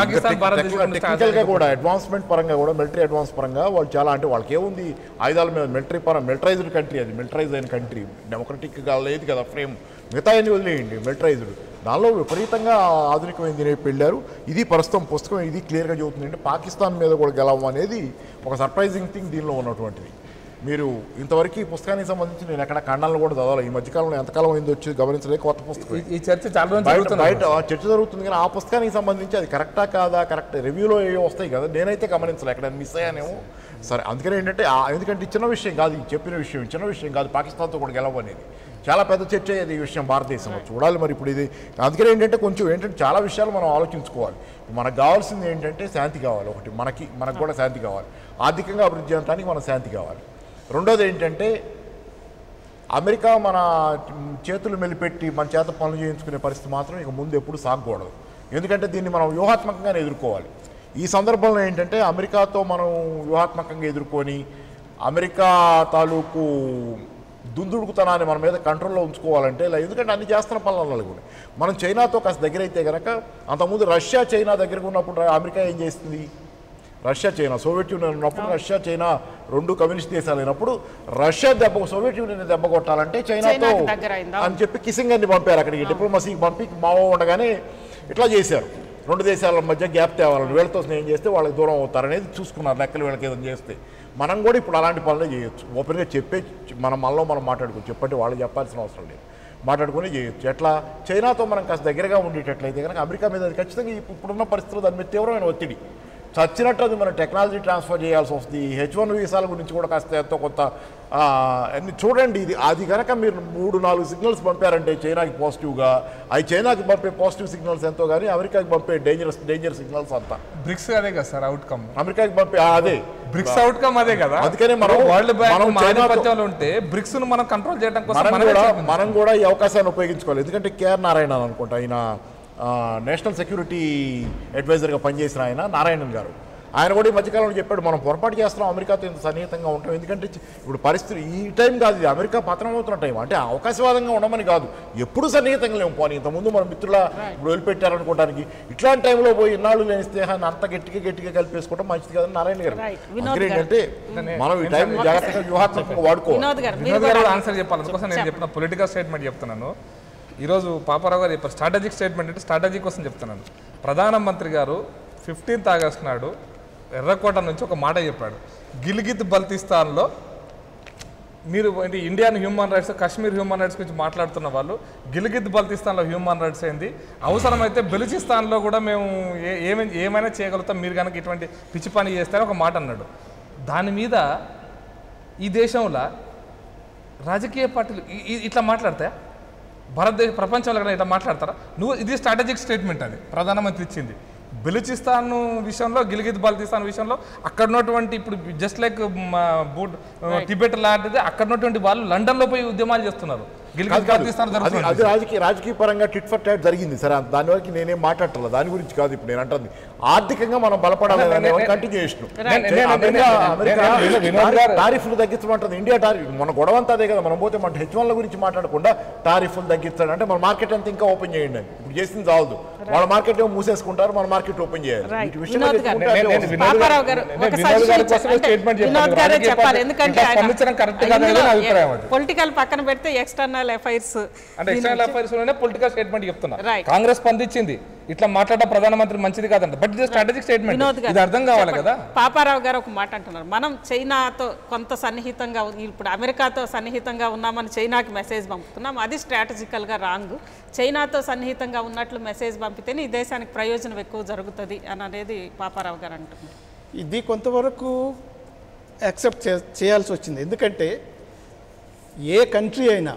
టెక్నికల్ గా కూడా అడ్వాన్స్మెంట్ పరంగా కూడా మిలిటరీ అడ్వాన్స్ పరంగా వాళ్ళు చాలా, అంటే వాళ్ళకి ఏముంది ఆయుధాల మీద, మిలిటరీ పరంగా మిలిటరైజ్డ్ కంట్రీ, అది మిలిటరైజ్ అయిన కంట్రీ, డెమోక్రటిక్గా లేదు కదా ఫ్రేమ్, మిగతా అన్ని వదిలేయండి మిలిటరైజ్డ్. దానిలో విపరీతంగా ఆధునికమైంది వెళ్ళారు. ఇది ప్రస్తుతం పుస్తకం ఇది క్లియర్గా చెబుతుంది. అంటే పాకిస్తాన్ మీద కూడా గెలవం అనేది ఒక సర్ప్రైజింగ్ థింగ్ దీనిలో ఉన్నటువంటిది. మీరు ఇంతవరకు ఈ పుస్తకానికి సంబంధించి నేను ఎక్కడ ఖండాలను కూడా చదవాలి. ఈ మధ్యకాలంలో ఎంతకాలం అయింది వచ్చి గమనించలేదు. కొత్త పుస్తకం ఈ చర్చ చాలా బయట చర్చ జరుగుతుంది, కానీ ఆ పుస్తకానికి సంబంధించి అది కరెక్టా కాదా, కరెక్ట్ రివ్యూలో ఏవో వస్తాయి కదా, నేనైతే గమనించలేదు, ఎక్కడ మిస్ అయ్యానేమో. సరే, అందుకని ఏంటంటే ఎందుకంటే చిన్న విషయం కాదు, చెప్పిన విషయం చిన్న విషయం కాదు. పాకిస్తాన్తో కూడా గెలవనేది చాలా పెద్ద చర్చ అయ్యేది ఈ విషయం భారతదేశంలో. చూడాలి మరి ఇప్పుడు ఇది. అందుకని ఏంటంటే కొంచెం ఏంటంటే చాలా విషయాలు మనం ఆలోచించుకోవాలి. మనకు కావాల్సింది ఏంటంటే శాంతి కావాలి. ఒకటి మనకు కూడా శాంతి కావాలి. ఆర్థికంగా అభివృద్ధి చేయడానికి మనకు శాంతి కావాలి. రెండోది ఏంటంటే అమెరికా మన చేతులు మెలిపెట్టి మన చేత పనులు చేయించుకునే పరిస్థితి మాత్రం ఇక ముందు ఎప్పుడు సాగకూడదు. ఎందుకంటే దీన్ని మనం వ్యూహాత్మకంగానే ఎదుర్కోవాలి. ఈ సందర్భంలో ఏంటంటే అమెరికాతో మనం వ్యూహాత్మకంగా ఎదుర్కొని అమెరికా తాలూకు దుందుడుకుతనాన్ని మన మీద కంట్రోల్లో ఉంచుకోవాలంటే ఇలా, ఎందుకంటే అన్ని చేస్తున్న పనులు కూడా మనం చైనాతో కాస్త దగ్గర అయితే కనుక, అంతకుముందు రష్యా చైనా దగ్గరకు ఉన్నప్పుడు అమెరికా ఏం చేస్తుంది, రష్యా చైనా సోవియట్ యూనియన్ ఉన్నప్పుడు రష్యా చైనా రెండు కమ్యూనిస్ట్ దేశాలు అయినప్పుడు రష్యా సోవియట్ యూనియన్ దెబ్బ కొట్టాలంటే చైనాతో అని చెప్పి కిసింగర్ని పంపారు అక్కడికి, డిప్లొమసీకి పంపి మావో ఉండగానే ఇట్లా చేశారు. రెండు దేశాల మధ్య గ్యాప్ తేవాలని, వీళ్ళతో స్నేహం చేస్తే వాళ్ళకి దూరం అవుతారనేది చూసుకున్నారు లెక్కలు. వీళ్ళకి ఏదైనా చేస్తే మనం కూడా ఇప్పుడు అలాంటి పనులే చేయొచ్చు. ఓపెన్గా మనం మాట్లాడుకోవచ్చు. చెప్పండి, వాళ్ళు చెప్పాల్సిన అవసరం లేదు, మాట్లాడుకుని చేయొచ్చు. ఎట్లా చైనాతో మనం కాస్త దగ్గరగా ఉండేటట్లయితే కనుక అమెరికా మీద అది ఖచ్చితంగా ఇప్పుడున్న పరిస్థితుల్లో దాని మీద తీవ్రమైన ఒత్తిడి చచ్చినట్టు అది మనం టెక్నాలజీ ట్రాన్స్ఫర్ చేయాల్సి వస్తుంది. H1 వీసాల గురించి కూడా కాస్త ఎంతో కొంత అన్ని చూడండి. అది కనుక మీరు 3-4 సిగ్నల్స్ పంపారంటే చైనాకి పాజిటివ్గా, అవి చైనాకి పంపే పాజిటివ్ సిగ్నల్స్ ఎంతో కానీ అమెరికాకి పంపే డేంజర్ సిగ్నల్స్ అంతా. బ్రిక్స్ అదే కదా సార్ అవుట్కమ్, అమెరికాకి పంపే అదే బ్రిక్స్ అవుట్కమ్ అదే కదా. అందుకనే మనం వరల్డ్ బ్యాంక్ చైనా ఉంటే బ్రిక్స్ ను మనం కంట్రోల్ చేయడం కోసం మనం కూడా ఈ అవకాశాన్ని ఉపయోగించుకోవాలి. ఎందుకంటే కేఆర్ నారాయణ అనుకుంటా, ఆయన నేషనల్ సెక్యూరిటీ అడ్వైజర్గా పనిచేసిన ఆయన నారాయణన్ గారు, ఆయన కూడా ఈ మధ్యకాలంలో చెప్పాడు మనం పొరపాటు చేస్తున్నాం అమెరికాతో ఇంత సన్నిహితంగా ఉంటాం. ఎందుకంటే ఇప్పుడు పరిస్థితి ఈ టైం కాదు, ఇది అమెరికా పతనం అవుతున్న టైం. అంటే అవకాశవాదంగా ఉండమని కాదు, ఎప్పుడు సన్నిహితంగా లేము. పోనీ ఇంతకుముందు మన మిత్రుల ఇప్పుడు వదిలిపెట్టారనుకోవడానికి, ఇట్లాంటి టైంలో పోయి ఇన్నాళ్ళు లేని స్నేహాన్ని అంత గట్టిగా కలిపేసుకోవడం మంచిది కాదని నారాయణ గారు. ఏంటంటే మనం ఈ టైం జాగ్రత్తగా వ్యూహాత్మకంగా వాడుకోవాలి. ఆన్సర్ చెప్పాలి, అందుకోసం నేను చెప్పిన పొలిటికల్ స్టేట్మెంట్ చెప్తున్నాను. ఈరోజు పాపారావు గారు చెప్పారు స్ట్రాటజిక్ స్టేట్మెంట్ అంటే స్ట్రాటజీ కోసం చెప్తున్నాను. ప్రధానమంత్రి గారు 15th ఆగస్టు నాడు ఎర్రకోట నుంచి ఒక మాట చెప్పాడు, గిల్గిత్ బల్తిస్తాన్లో మీరు Indian human rights, Kashmir human rights గురించి మాట్లాడుతున్న వాళ్ళు గిల్గిత్ బల్తిస్తాన్లో హ్యూమన్ రైట్స్ ఏంది, అవసరమైతే బెలూచిస్తాన్లో కూడా మేము ఏమైనా చేయగలుగుతాం మీరు కనుక ఇటువంటి పిచ్చి పని చేస్తారని ఒక మాట అన్నాడు. దాని మీద ఈ దేశంలో రాజకీయ పార్టీలు ఇట్లా మాట్లాడతాయా? భారతదేశ ప్రపంచంలో కూడా ఇట్లా మాట్లాడతారా? ఇది స్ట్రాటజిక్ స్టేట్మెంట్, అది ప్రధానమంత్రి ఇచ్చింది. బెలూచిస్తాన్ విషయంలో, గిల్గిత్ బాల్తిస్తాన్ విషయంలో అక్కడ ఉన్నటువంటి ఇప్పుడు జస్ట్ లైక్ టిబెట్ లాంటిది అక్కడ ఉన్నటువంటి వాళ్ళు లండన్లో పోయి ఉద్యమాలు చేస్తున్నారు. గిల్గిత్ బాల్తిస్తాన్ అది రాజకీయ పరంగా టిట్ ఫర్ టాట్ జరిగింది సరే, దాని వరకు నేనేం మాట్లాడటం దాని గురించి కాదు. ఇప్పుడు నేను అంటుంది ఆర్థికంగా మనం బలపడాలి కంటిన్యూషన్. టారిఫ్లు తగ్గించమంటుంది ఇండియా. టారిఫ్ మన గొడవ అంతా అదే కదా. మనం పోతే మన H1ల గురించి మాట్లాడకుండా టారిఫ్లు తగ్గించాడు అంటే మన మార్కెట్ అంతా ఇంకా ఓపెన్ చేయండి అని. ఇప్పుడు చేసింది చాలదు, వాళ్ళ మార్కెట్ ఏమో మూసేసుకుంటారు, మన మార్కెట్ ఓపెన్ చేయాలి. పొలిటికల్ పక్కన పెడితే ఎక్స్టర్నల్ అఫైర్స్ అంటే ఎక్స్టర్నల్ అఫైర్స్ లోనే పొలిటికల్ స్టేట్మెంట్ చెప్తున్నా. కాంగ్రెస్ స్పందించింది, ఇట్లా మాట్లాడడం ప్రధానమంత్రి మంచిది కాదంట, బట్ ఇది స్ట్రాటజిక్ స్టేట్మెంట్, ఇది అర్థం కావాలి కదా. పాపారావు గారు ఒక మాట అంటున్నారు, మనం చైనాతో కొంత సన్నిహితంగా, ఇప్పుడు అమెరికాతో సన్నిహితంగా ఉన్నామని చైనాకి మెసేజ్ పంపుతున్నాం, అది స్ట్రాటజికల్గా రాంగ్. చైనాతో సన్నిహితంగా ఉన్నట్లు మెసేజ్ పంపితేనే ఈ దేశానికి ప్రయోజనం ఎక్కువ జరుగుతుంది అని అనేది పాపారావు గారు అంటున్నారు. ఇది కొంతవరకు యాక్సెప్ట్ చేయాల్సి వచ్చింది. ఎందుకంటే ఏ కంట్రీ అయినా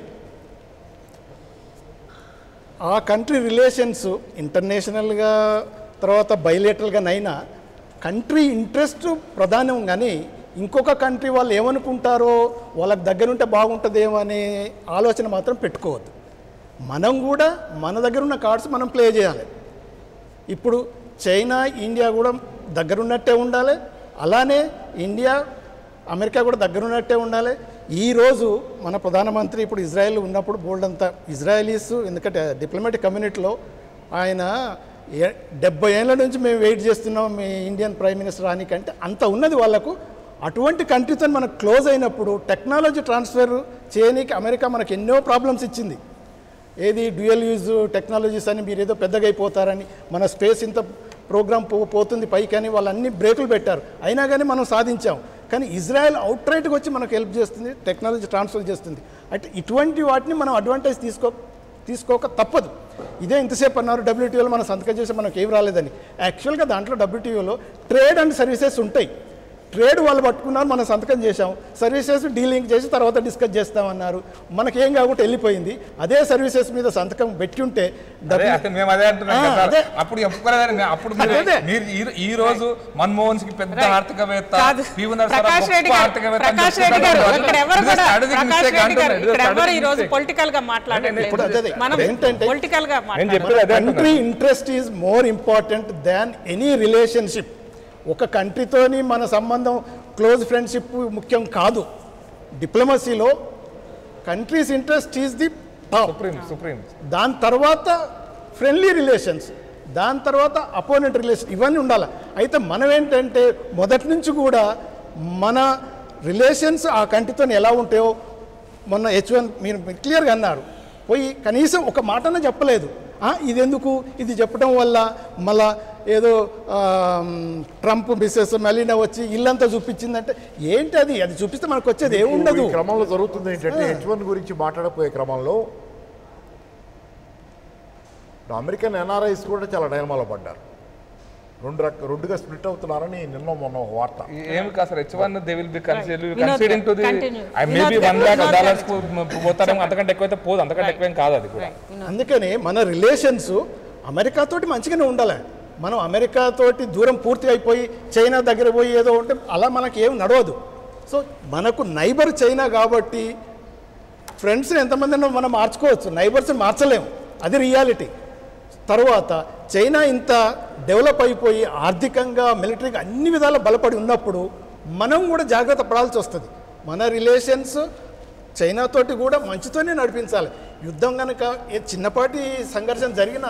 ఆ కంట్రీ రిలేషన్స్ ఇంటర్నేషనల్గా తర్వాత బైలేటరల్గానైనా కంట్రీ ఇంట్రెస్ట్ ప్రధానం, కానీ ఇంకొక కంట్రీ వాళ్ళు ఏమనుకుంటారో వాళ్ళకి దగ్గరుంటే బాగుంటుందేమో అనే ఆలోచన మాత్రం పెట్టుకోవద్దు. మనం కూడా మన దగ్గర ఉన్న కార్డ్స్ మనం ప్లే చేయాలి. ఇప్పుడు చైనా ఇండియా కూడా దగ్గరున్నట్టే ఉండాలి, అలానే ఇండియా అమెరికా కూడా దగ్గరున్నట్టే ఉండాలి. ఈరోజు మన ప్రధానమంత్రి ఇప్పుడు ఇజ్రాయెల్ ఉన్నప్పుడు బోల్డ్ అంతా ఇజ్రాయలీస్, ఎందుకంటే డిప్లొమాటిక్ కమ్యూనిటీలో ఆయన 70 ఏళ్ళ నుంచి మేము వెయిట్ చేస్తున్నాం మీ ఇండియన్ ప్రైమ్ మినిస్టర్ రానికంటే అంత ఉన్నది వాళ్ళకు. అటువంటి కంట్రీతో మనకు క్లోజ్ అయినప్పుడు టెక్నాలజీ ట్రాన్స్ఫర్ చేయడానికి అమెరికా మనకు ఎన్నో ప్రాబ్లమ్స్ ఇచ్చింది. ఏది డ్యూయల్ యూజ్ టెక్నాలజీస్ అని మీరు ఏదో పెద్దగా అయిపోతారని, మన స్పేస్ ఇంత ప్రోగ్రామ్ పోతుంది పైకి అని వాళ్ళన్ని బ్రేకులు పెట్టారు. అయినా కానీ మనం సాధించాం. కానీ ఇజ్రాయెల్ అవుట్రైట్గా వచ్చి మనకు హెల్ప్ చేస్తుంది, టెక్నాలజీ ట్రాన్స్ఫర్ చేస్తుంది. అంటే ఇటువంటి వాటిని మనం అడ్వాంటేజ్ తీసుకోక తప్పదు. ఇదే ఇంతసేపు అన్నారు WTOలో మనం సంతకం చేసి మనకు ఏం రాలేదని. యాక్చువల్గా దాంట్లో WTOలో ట్రేడ్ అండ్ సర్వీసెస్ ఉంటాయి. ట్రేడ్ వాళ్ళు పట్టుకున్నారు, మనం సంతకం చేశాం, సర్వీసెస్ డీలింగ్ చేసి తర్వాత డిస్కస్ చేస్తామన్నారు. మనకేం కాకుండా వెళ్ళిపోయింది. అదే సర్వీసెస్ మీద సంతకం పెట్టి ఉంటే ఈ రోజు మన్మోహన్ సింగ్ పెద్ద ఆర్థికవేత్త, country interest is more important than any relationship. ఒక కంట్రీతోని మన సంబంధం క్లోజ్ ఫ్రెండ్షిప్ ముఖ్యం కాదు. డిప్లొమసీలో countries interest is the supreme, దాని తర్వాత ఫ్రెండ్లీ రిలేషన్స్, దాని తర్వాత అపోనెంట్ రిలేషన్, ఇవన్నీ ఉండాలి. అయితే మనం ఏంటంటే మొదటి నుంచి కూడా మన రిలేషన్స్ ఆ కంట్రీతో ఎలా ఉంటాయో, మొన్న H1 మీరు క్లియర్గా అన్నారు, పోయి కనీసం ఒక మాటనే చెప్పలేదు. ఇది ఎందుకు, ఇది చెప్పడం వల్ల మళ్ళా ఏదో ట్రంప్ మిస్సెస్ మెలీనా వచ్చి ఇల్లంతా చూపించిందంటే ఏంటి, అది చూపిస్తే మనకు వచ్చేది ఏముండదు. క్రమంలో జరుగుతుంది ఏంటంటే H1 గురించి మాట్లాడపోయే క్రమంలో అమెరికన్ NRIs కూడా చాలా డైలమాలో పడ్డారు. రెండుగా స్ప్లిట్ అవుతున్నారని నిన్న మొన్న వార్త. ఏమి కాదు sir, H1 they will be considering to the maybe $1 lakh పోతారేమో, అంతకంటే ఎక్కువైతే పోదు, అంతకంటే ఎక్కువేం కాదు అది కూడా. అందుకని మన రిలేషన్స్ అమెరికాతోటి మంచిగానే ఉండాలి. మనం అమెరికాతోటి దూరం పూర్తిగా అయిపోయి చైనా దగ్గర పోయి ఏదో ఉంటే అలా మనకి ఏం నడవదు. సో మనకు నైబర్ చైనా కాబట్టి ఫ్రెండ్స్ని ఎంతమంది మనం మార్చుకోవచ్చు, నైబర్స్ని మార్చలేము, అది రియాలిటీ. తర్వాత చైనా ఇంత డెవలప్ అయిపోయి ఆర్థికంగా మిలిటరీగా అన్ని విధాలా బలపడి ఉన్నప్పుడు మనం కూడా జాగ్రత్త పడాల్సి వస్తుంది. మన రిలేషన్స్ చైనాతోటి కూడా మంచితోనే నడిపించాలి. యుద్ధం కనుక చిన్నపాటి సంఘర్షణ జరిగిన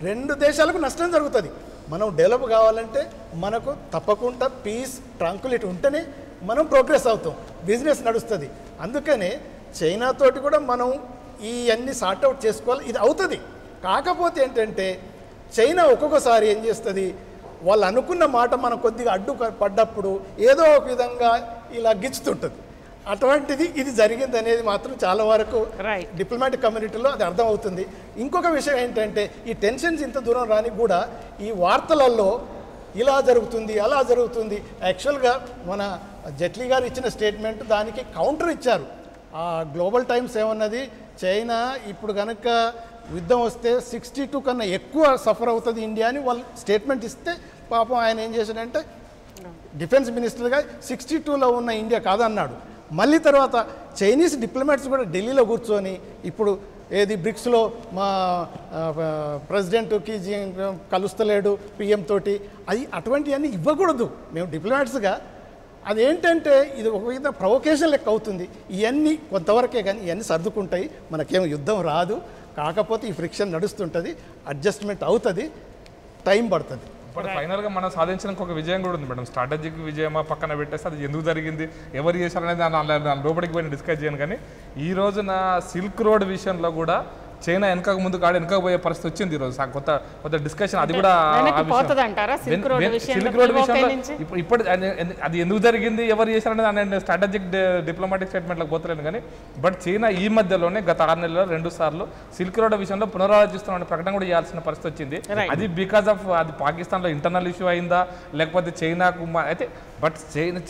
రెండు దేశాలకు నష్టం జరుగుతుంది. మనం డెవలప్ కావాలంటే మనకు తప్పకుండా పీస్ ట్రాంక్విలిటీ ఉంటేనే మనం ప్రోగ్రెస్ అవుతాం, బిజినెస్ నడుస్తుంది. అందుకనే చైనాతోటి కూడా మనం ఈ అన్ని సార్ట్అవుట్ చేసుకోవాలి. ఇది అవుతుంది. కాకపోతే ఏంటంటే చైనా ఒక్కొక్కసారి ఏం చేస్తుంది, వాళ్ళు అనుకున్న మాట మనం కొద్దిగా అడ్డు పడ్డప్పుడు ఏదో ఒక విధంగా ఇలా గిచ్చుతుంటుంది. అటువంటిది ఇది జరిగింది అనేది మాత్రం చాలా వరకు రైట్. డిప్లొమాటిక్ కమ్యూనిటీలో అది అర్థమవుతుంది. ఇంకొక విషయం ఏంటంటే ఈ టెన్షన్స్ ఇంత దూరం రాని కూడా ఈ వార్తలలో ఇలా జరుగుతుంది అలా జరుగుతుంది. యాక్చువల్గా మన జైట్లీ గారు ఇచ్చిన స్టేట్మెంట్ దానికి కౌంటర్ ఇచ్చారు. ఆ గ్లోబల్ టైమ్స్ ఏమన్నది, చైనా ఇప్పుడు కనుక యుద్ధం వస్తే 62 కన్నా ఎక్కువ సఫర్ అవుతుంది ఇండియా అని వాళ్ళు స్టేట్మెంట్ ఇస్తే పాపం ఆయన ఏం చేశాడంటే డిఫెన్స్ మినిస్టర్గా 62లో ఉన్న ఇండియా కాదన్నాడు. మళ్ళీ తర్వాత చైనీస్ డిప్లొమాట్స్ కూడా ఢిల్లీలో కూర్చొని ఇప్పుడు ఏది బ్రిక్స్లో మా ప్రెసిడెంట్ కలుస్తలేడు పిఎం తోటి, అది అటువంటివన్నీ ఇవ్వకూడదు మేము డిప్లొమాట్స్గా. అదేంటంటే ఇది ఒక విధంగా ప్రొవొకేషన్ లెక్క అవుతుంది. ఇవన్నీ కొంతవరకే కానీ ఇవన్నీ సర్దుకుంటాయి, మనకేం యుద్ధం రాదు. కాకపోతే ఈ ఫ్రిక్షన్ నడుస్తుంటుంది, అడ్జస్ట్మెంట్ అవుతుంది, టైం పడుతుంది. ఇప్పుడు ఫైనల్గా మనం సాధించిన ఒక విజయం కూడా ఉంది మేడం. స్ట్రాటజిక్ విజయమా పక్కన పెట్టేస్తే అది ఎందుకు జరిగింది, ఎవరు చేశారనేది దాని లోపలికి పోయి డిస్కస్ చేయను. కానీ ఈ రోజున సిల్క్ రోడ్ విషయంలో కూడా చైనా వెనక ముందు కాడ వెనక పోయే పరిస్థితి వచ్చింది. ఈరోజు కొత్త డిస్కషన్ అది కూడా సిల్క్ రోడ్ విషయంలో ఇప్పుడు అది ఎందుకు జరిగింది, ఎవరు చేశారనేది స్ట్రాటజిక్ డిప్లొమాటిక్ స్టేట్మెంట్లకు పోతలేదు. కానీ బట్ చైనా ఈ మధ్యలోనే గత 6 నెలల్లో 2 సార్లు సిల్క్ రోడ్ విషయంలో పునరాలోచిస్తున్న ప్రకటన కూడా చేయాల్సిన పరిస్థితి వచ్చింది. అది బికాస్ ఆఫ్ అది పాకిస్తాన్లో ఇంటర్నల్ ఇష్యూ అయిందా లేకపోతే చైనాకు అయితే, బట్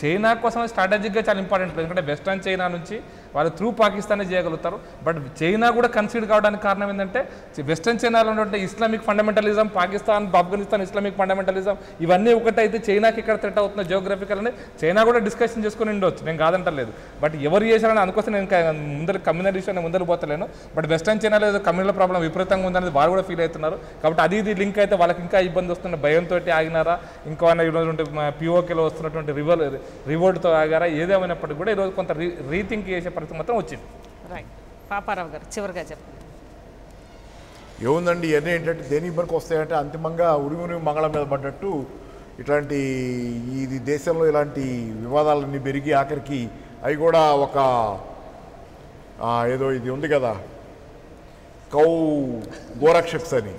చైనా కోసం స్ట్రాటజిక్గా చాలా ఇంపార్టెంట్. ఎందుకంటే వెస్టర్న్ చైనా నుంచి వాళ్ళు త్రూ పాకిస్తానే చేయగలుగుతారు. బట్ చైనా కూడా కన్సిడర్ కావడానికి కారణం ఏంటంటే వెస్టర్న్ చైనాలో ఉంటే Islamic fundamentalism, Pakistan Afghanistan Islamic fundamentalism ఇవన్నీ ఒకటైతే చైనాకి ఇక్కడ థ్రెట్ అవుతున్న జియోగ్రఫికల్ అని చైనా కూడా డిస్కషన్ చేసుకుని ఉండొచ్చు, నేను కాదంటలేదు. బట్ ఎవరు చేశారని అనుకోసం నేను ముందర కమ్యూనల్ ఇష్యూ నేను ముందర పోతలేను. బట్ వెస్టర్న్ చైనాలో ఏదో కమ్యూనల్ ప్రాబ్లం విపరీతంగా ఉందనేది వాళ్ళు కూడా ఫీల్ అవుతున్నారు. కాబట్టి అది ఇది లింక్ అయితే వాళ్ళకి ఇంకా ఇబ్బంది వస్తున్న భయంతో ఆగినారా, ఇంకో ఈరోజు పిఓకేలో వస్తున్నటువంటి రివోల్ట్తో ఆగారా, ఏదేమైనప్పటికీ కూడా ఈరోజు కొంత రీథింక్ చేసే పరిస్థితి మాత్రం వచ్చింది. రైట్. పాపారావు గారు చివరిగా చెప్పండి. ఏముందండి, ఇవన్నీ ఏంటంటే దేనికి పనికి వస్తాయంటే అంతిమంగా ఉరిమురి మంగళం మీద పడ్డట్టు ఇట్లాంటి ఇది దేశంలో ఇలాంటి వివాదాలన్నీ పెరిగి ఆఖరికి అవి కూడా ఒక ఏదో ఇది ఉంది కదా గోరక్షక్స్ అని,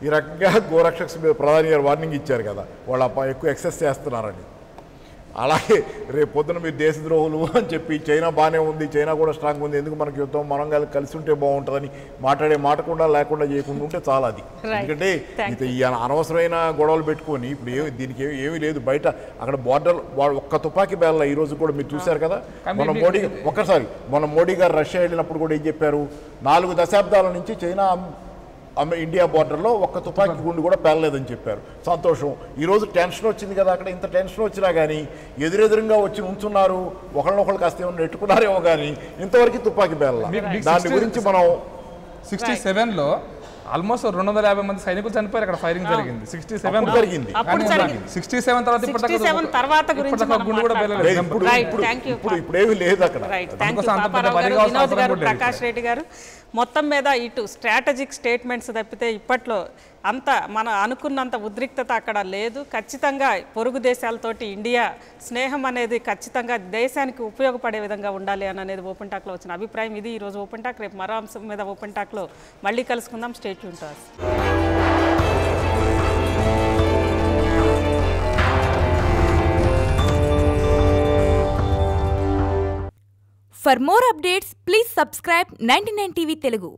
ఈ రకంగా గోరక్షక్స్ మీద ప్రధాని గారు వార్నింగ్ ఇచ్చారు కదా, వాళ్ళు ఎక్కువ ఎక్సెస్ చేస్తున్నారని. అలాగే రేపు పొద్దున మీరు దేశద్రోహులు అని చెప్పి చైనా బాగానే ఉంది, చైనా కూడా స్ట్రాంగ్ ఉంది, ఎందుకు మనకి యుద్ధం, మనం కలిసి ఉంటే బాగుంటుందని మాట్లాడే మాట కూడా లేకుండా చేయకుండా ఉంటే చాలా అది. ఎందుకంటే ఈ అనవసరమైన గొడవలు పెట్టుకొని ఇప్పుడు దీనికి ఏమీ లేదు. బయట అక్కడ బోర్డర్ ఒక్క తుపాకీ బేళ్ళ ఈ రోజు కూడా మీరు చూశారు కదా. మన మోడీ గారు రష్యా వెళ్ళినప్పుడు కూడా ఏం చెప్పారు, 4 దశాబ్దాల నుంచి చైనా ఇండియా బార్డర్లో ఒక్క తుపాకీ గుండు కూడా పేలలేదని చెప్పారు. సంతోషం. ఈరోజు టెన్షన్ వచ్చింది కదా, అక్కడ ఇంత టెన్షన్ వచ్చినా కానీ ఎదురెదురుగా వచ్చి ఉంచున్నారు, ఒకళ్ళనొకళ్ళు కాస్త ఏమన్నా నెట్టుకున్నారేమో కానీ ఇంతవరకు తుపాకీ పేల. దాని గురించి మనం 67లో ఆల్మోస్ట్ 250 మంది సైనికులు చనిపోయారు, అక్కడ ఫైరింగ్ జరిగింది. 67 జరిగింది. 67 తర్వాత ఇప్పుడేమీ లేదు అక్కడ. ప్రకాష్ రెడ్డి గారు మొత్తం మీద ఇటు స్ట్రాటజిక్ స్టేట్మెంట్స్ తప్పితే ఇప్పట్లో అంత మనం అనుకున్నంత ఉద్రిక్తత అక్కడ లేదు. ఖచ్చితంగా పొరుగు దేశాలతోటి ఇండియా స్నేహం అనేది ఖచ్చితంగా దేశానికి ఉపయోగపడే విధంగా ఉండాలి అని అనేది ఓపెన్ టాక్లో వచ్చిన అభిప్రాయం. ఇది ఈరోజు ఓపెన్ టాక్. రేపు మరో అంశం మీద ఓపెన్ టాక్లో మళ్ళీ కలుసుకుందాం. Stay tune to us. For more updates, please subscribe 99 TV Telugu.